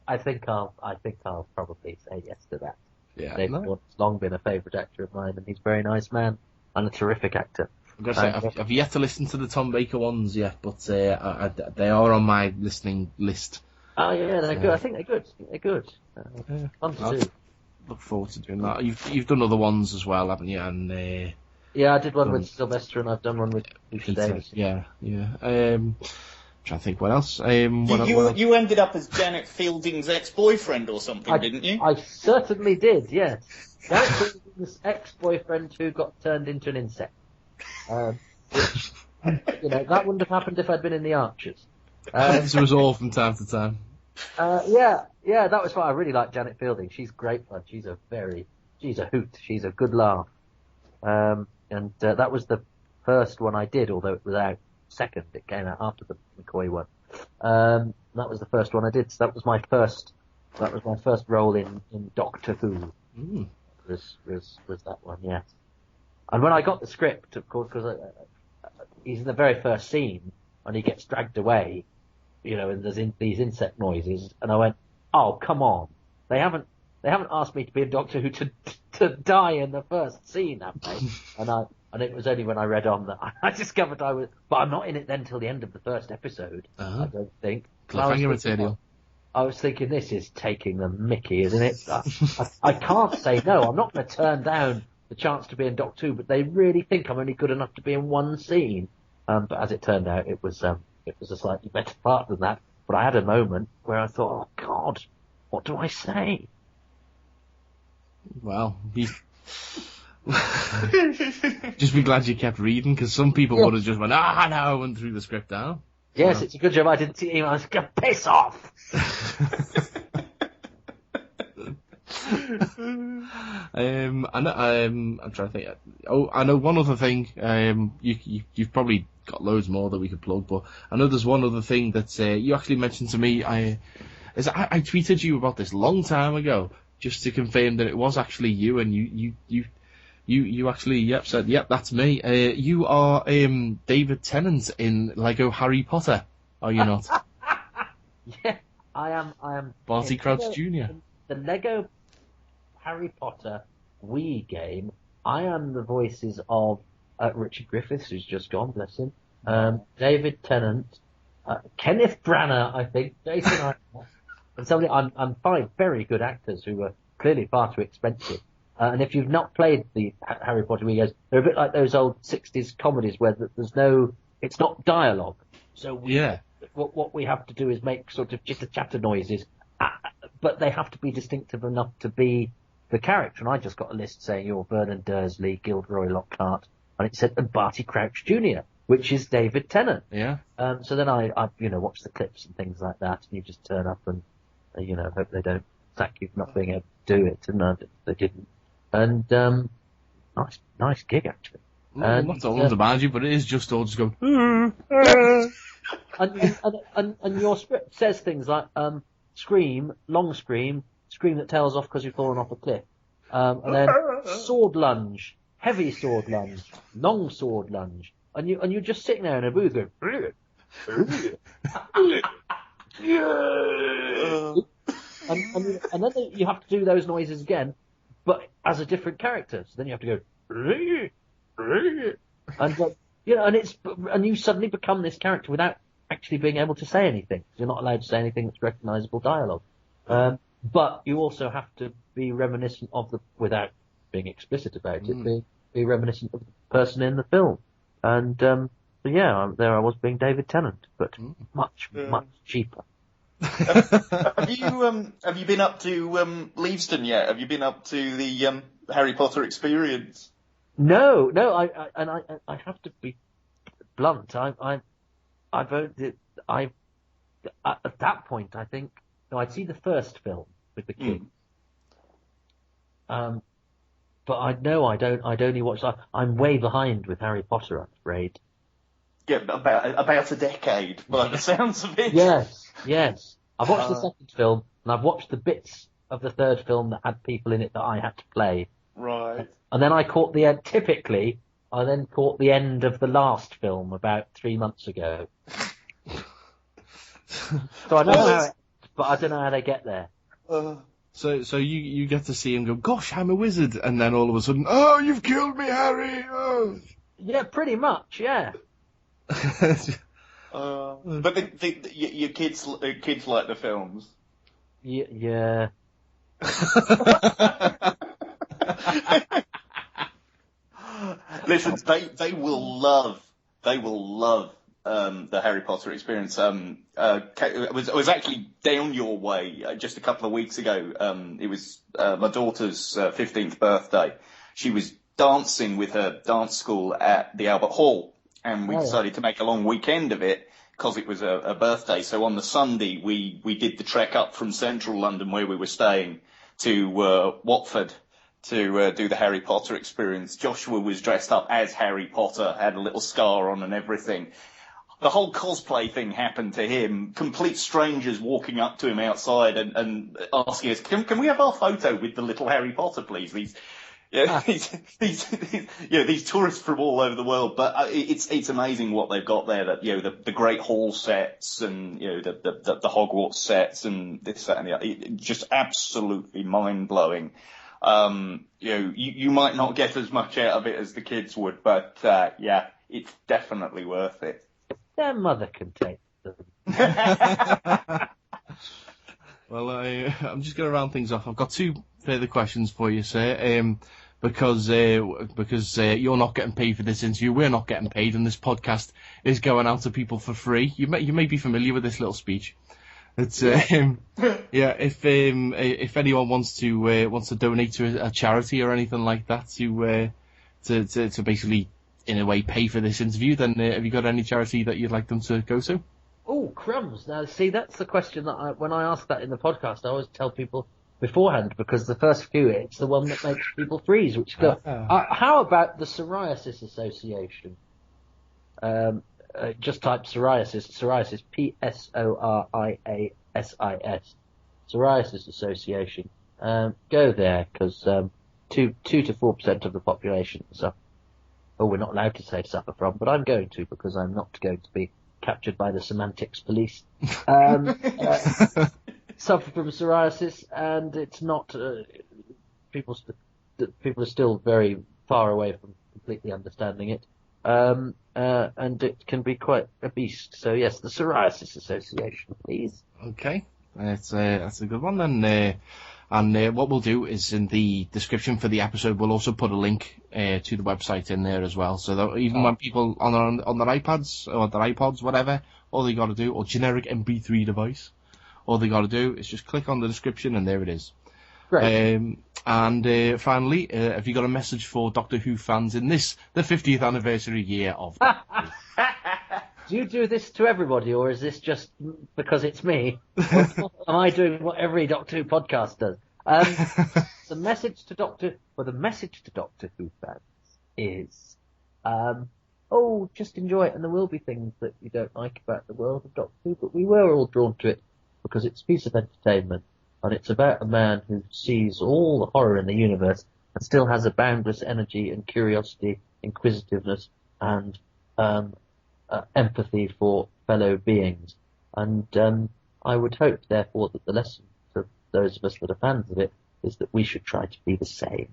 S6: I think I'll probably say yes to that.
S3: Yeah.
S6: David Warner's long been a favourite actor of mine, and he's a very nice man and a terrific actor.
S3: I'm gonna say I've yet to listen to the Tom Baker ones yet, but they are on my listening list.
S6: Oh yeah, they're good. I think they're good. Fun to do.
S3: Look forward to doing that. You've done other ones as well, haven't you? And
S6: I did one with Sylvester, and I've done one with Lucia Davis.
S3: Yeah. trying to think what else.
S8: You ended up as Janet Fielding's ex-boyfriend or something, didn't you?
S6: I certainly did, yes. Janet Fielding's ex-boyfriend who got turned into an insect. Which, that wouldn't have happened if I'd been in the Archers.
S3: Happens to us all from time to time.
S6: Yeah, that was why I really like Janet Fielding. She's great fun. She's a hoot. She's a good laugh. That was the first one I did, although it was out second. It came out after the McCoy one. That was the first one I did. So that was my first role in Doctor Who. Was that one? Yes. And when I got the script, of course, because he's in the very first scene and he gets dragged away, and there's these insect noises, and I went, "Oh, come on! They haven't asked me to be a Doctor Who to die in the first scene, have they?" And it was only when I read on that I discovered I was, but I'm not in it then till the end of the first episode. I don't think.
S3: Cliffhanger material.
S6: I was thinking, this is taking the mickey, isn't it? I can't say no. I'm not going to turn down the chance to be in Doctor Who, but they really think I'm only good enough to be in one scene. But as it turned out, it was a slightly better part than that. But I had a moment where I thought, oh God, what do I say?
S3: Well, just be glad you kept reading, because some people would have just went, no, and threw the script down.
S6: Yes, it's a good job I didn't see emails. Piss off!
S3: I'm trying to think. Oh, I know one other thing. You've probably got loads more that we could plug, but I know there's one other thing that you actually mentioned to me. I tweeted you about this long time ago, just to confirm that it was actually you, and you actually said, yep, that's me. You are David Tennant in Lego Harry Potter, are you not?
S6: Yeah, I am.
S3: Barty Crouch Jr.
S6: The Lego Harry Potter Wii game, I am the voices of Richard Griffiths, who's just gone, bless him, David Tennant, Kenneth Branagh, I think, Jason Isaacs, and somebody. I'm 5 very good actors who were clearly far too expensive. And if you've not played the Harry Potter Wii games, they're a bit like those old 60s comedies where it's not dialogue. So what we have to do is make sort of chitter-chatter noises, but they have to be distinctive enough to be the character. And I just got a list saying you're Vernon Dursley, Gilderoy Lockhart, and it said, and Barty Crouch Jr., which is David Tennant.
S3: Yeah.
S6: So then I watch the clips and things like that, and you just turn up and, hope they don't sack you for not being able to do it. And they didn't. And, nice gig, actually.
S3: Not all about you, but it is just all just going,
S6: and your script says things like, scream, long scream that tails off because you've fallen off a cliff. And then sword lunge, heavy sword lunge, long sword lunge. And you're just sitting there in a booth going, and then you have to do those noises again, but as a different character. So then you have to go, and you suddenly become this character without actually being able to say anything. You're not allowed to say anything that's recognisable dialogue. But you also have to be reminiscent of without being explicit about it, be reminiscent of the person in the film. And there I was being David Tennant, but much cheaper.
S8: Have you been up to Leavesden yet? Have you been up to the Harry Potter experience?
S6: No. I have to be blunt. At that point, I think I'd see the first film with the kids. But I know I'd only watch. I'm way behind with Harry Potter, I'm afraid.
S8: Yeah, about a decade, by the sounds of it.
S6: Yes. I've watched the second film, and I've watched the bits of the third film that had people in it that I had to play.
S8: Right.
S6: And then I caught the end. Typically, I then caught the end of the last film about 3 months ago. So I know how it, but I don't know how they get there.
S3: So you get to see him go, gosh, I'm a wizard, and then all of a sudden, oh, you've killed me, Harry! Oh.
S6: Yeah, pretty much, yeah.
S8: But your kids like the films?
S6: Yeah.
S8: Listen, they will love the Harry Potter experience. I was actually down your way just a couple of weeks ago. It was my daughter's 15th birthday. She was dancing with her dance school at the Albert Hall, and we decided to make a long weekend of it because it was a birthday. So on the Sunday, we did the trek up from central London, where we were staying, to Watford to do the Harry Potter experience. Joshua was dressed up as Harry Potter, had a little scar on and everything. The whole cosplay thing happened to him. Complete strangers walking up to him outside and asking us, can we have our photo with the little Harry Potter, please? These tourists from all over the world. But it's amazing what they've got there. That the Great Hall sets and the Hogwarts sets and this, that, and the other. Just absolutely mind blowing. You might not get as much out of it as the kids would, but it's definitely worth it.
S6: Their mother can take them.
S3: Well, I'm just going to round things off. I've got two further questions for you, sir. Because you're not getting paid for this interview, we're not getting paid, and this podcast is going out to people for free. You may be familiar with this little speech. It's if anyone wants to donate to a charity or anything like that to basically in a way pay for this interview, then have you got any charity that you'd like them to go to?
S6: Oh, crumbs! Now, see, that's the question that when I ask that in the podcast, I always tell people beforehand, because the first few, it's the one that makes people freeze. Which how about the Psoriasis Association? Just type psoriasis, P-S-O-R-I-A-S-I-S, Psoriasis Association. Go there, because 2 to 4% of the population suffer. Oh, we're not allowed to say suffer from, but I'm going to, because I'm not going to be captured by the semantics police. Suffer from psoriasis, and it's not. People are still very far away from completely understanding it, and it can be quite a beast. So yes, the Psoriasis Association, please.
S3: Okay, that's a good one then. And what we'll do is in the description for the episode, we'll also put a link to the website in there as well, so that even when people on their iPads or their iPods, whatever, all they got to do, or generic MP3 device, all they got to do is just click on the description, and there it is.
S6: Great.
S3: And finally, have you got a message for Doctor Who fans in the 50th anniversary year of Doctor Who?
S6: Do you do this to everybody, or is this just because it's me? Or am I doing what every Doctor Who podcast does? The message to Doctor Who fans is, just enjoy it, and there will be things that you don't like about the world of Doctor Who, but we were all drawn to it because it's a piece of entertainment, and it's about a man who sees all the horror in the universe and still has a boundless energy and curiosity, inquisitiveness, and empathy for fellow beings. And I would hope, therefore, that the lesson for those of us that are fans of it is that we should try to be the same.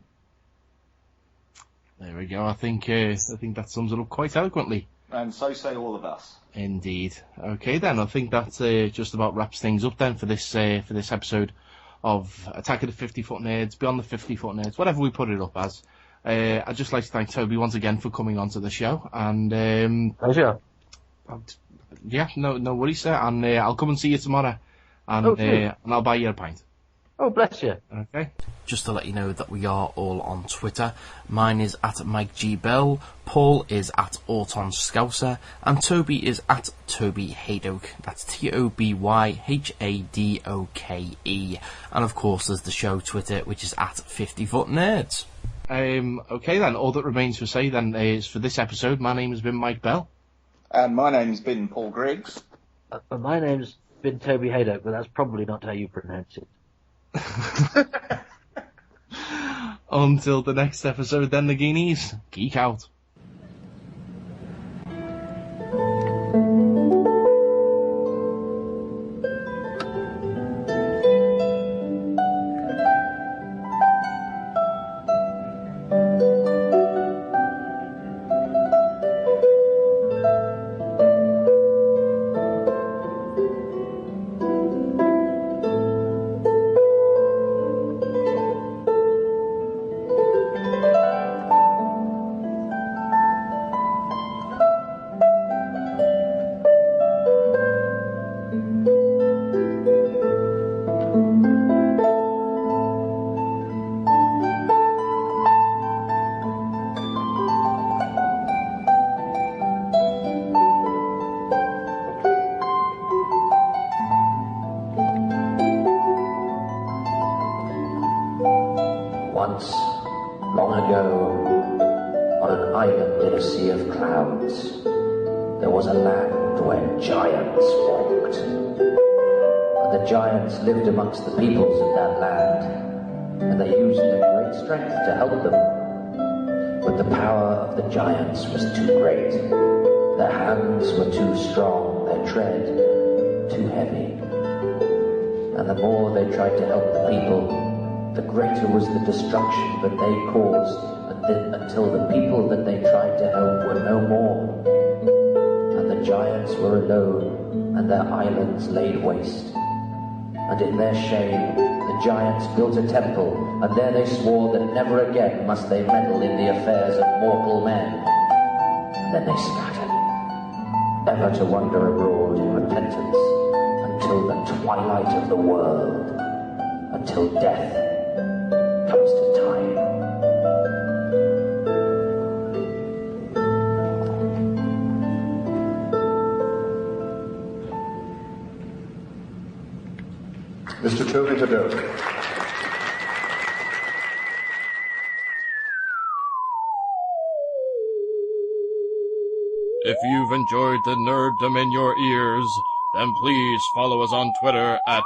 S3: There we go. I think that sums it up quite eloquently.
S8: And so say all of us.
S3: Indeed. Okay then, I think that just about wraps things up then for this episode of Attack of the 50 Foot Nerds, Beyond the 50 Foot Nerds, whatever we put it up as. I'd just like to thank Toby once again for coming onto the show, and
S6: Pleasure.
S3: No worries, sir. And I'll come and see you tomorrow, and I'll buy you a pint.
S6: Oh, bless you.
S3: Okay. Just to let you know that we are all on Twitter. Mine is at Mike G Bell, Paul is at Auton Scouser, and Toby is at Toby Hadoke. That's TOBYHADOKE. And of course, there's the show Twitter, which is at 50 Foot Nerds. Okay then, all that remains to say then is for this episode, my name has been Mike Bell.
S8: And my name's been Paul Griggs.
S6: My name's been Toby Hadoke, but that's probably not how you pronounce it.
S3: Until the next episode then, Naginis, geek out.
S10: Long ago, on an island in a sea of clouds, there was a land where giants walked. And the giants lived amongst the peoples of that land, and they used their great strength to help them. But the power of the giants was too great. Their hands were too strong, their tread too heavy. And the more they tried to help the people, the greater was the destruction that they caused, until the people that they tried to help were no more. And the giants were alone, and their islands laid waste. And in their shame, the giants built a temple, and there they swore that never again must they meddle in the affairs of mortal men. And then they scattered, ever to wander abroad in repentance, until the twilight of the world, until death comes to time.
S11: Mr. Toby Hadoke.
S9: If you've enjoyed the nerddom in your ears, then please follow us on Twitter at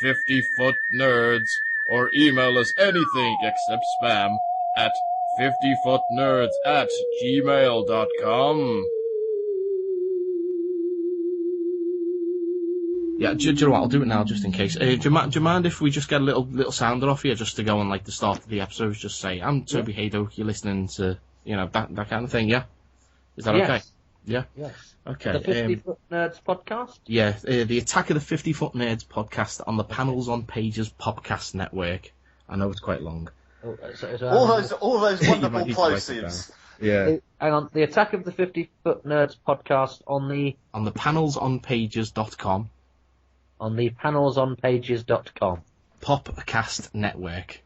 S9: 50footnerds, or email us anything except spam at 50footnerds@gmail.com.
S3: Yeah, do you know what? I'll do it now just in case. Do you mind if we just get a little sounder off here just to go on like the start of the episode? Just say, I'm Toby Hadoke, you're listening to, that kind of thing, yeah? Is that okay? Yeah?
S6: Yes.
S3: Okay.
S6: The 50-Foot Nerds podcast?
S3: Yeah, the Attack of the 50-Foot Nerds podcast on the Panels on Pages podcast network. I know it's quite long.
S8: All those wonderful plosives.
S3: Yeah.
S6: Hang on, the Attack of the 50-Foot Nerds podcast on the
S3: panelsonpages.com.
S6: On the panelsonpages.com.
S3: Popcast network.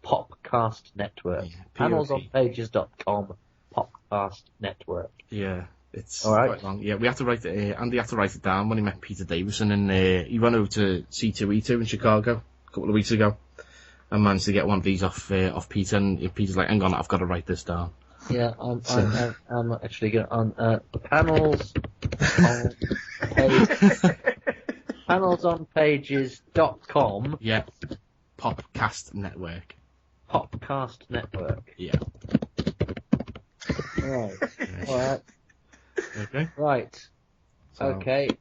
S6: Popcast network.
S3: Yeah,
S6: panelsonpages.com. Popcast network.
S3: Yeah, it's
S6: all right.
S3: Quite long. Yeah, we have to write it. Andy had to write it down when he met Peter Davison, and he went over to C2E2 in Chicago a couple of weeks ago, and managed to get one of these off Peter. And Peter's like, "Hang on, I've got to write this down."
S6: Yeah, I'm actually going on the panels on panelsonpages.com.
S3: Yeah, Popcast network.
S6: Popcast network.
S3: Yeah.
S6: Right. All right.
S3: Okay.
S6: Right. So, okay. Do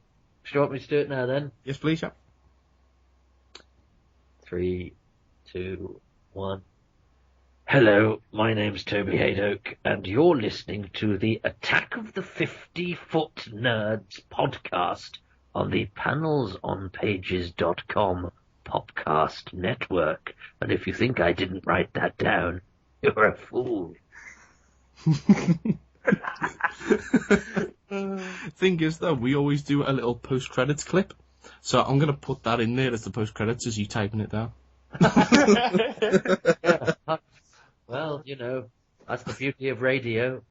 S6: you want me to do it now then?
S3: Yes, please, yeah.
S6: 3, 2, 1. Hello, my name's Toby Hadoke, and you're listening to the Attack of the 50-Foot Nerds podcast on the panelsonpages.com Popcast network. And if you think I didn't write that down, you're a fool.
S3: Thing is, though, we always do a little post-credits clip, so I'm going to put that in there as the post-credits as you typing it down.
S6: Yeah. Well, that's the beauty of radio.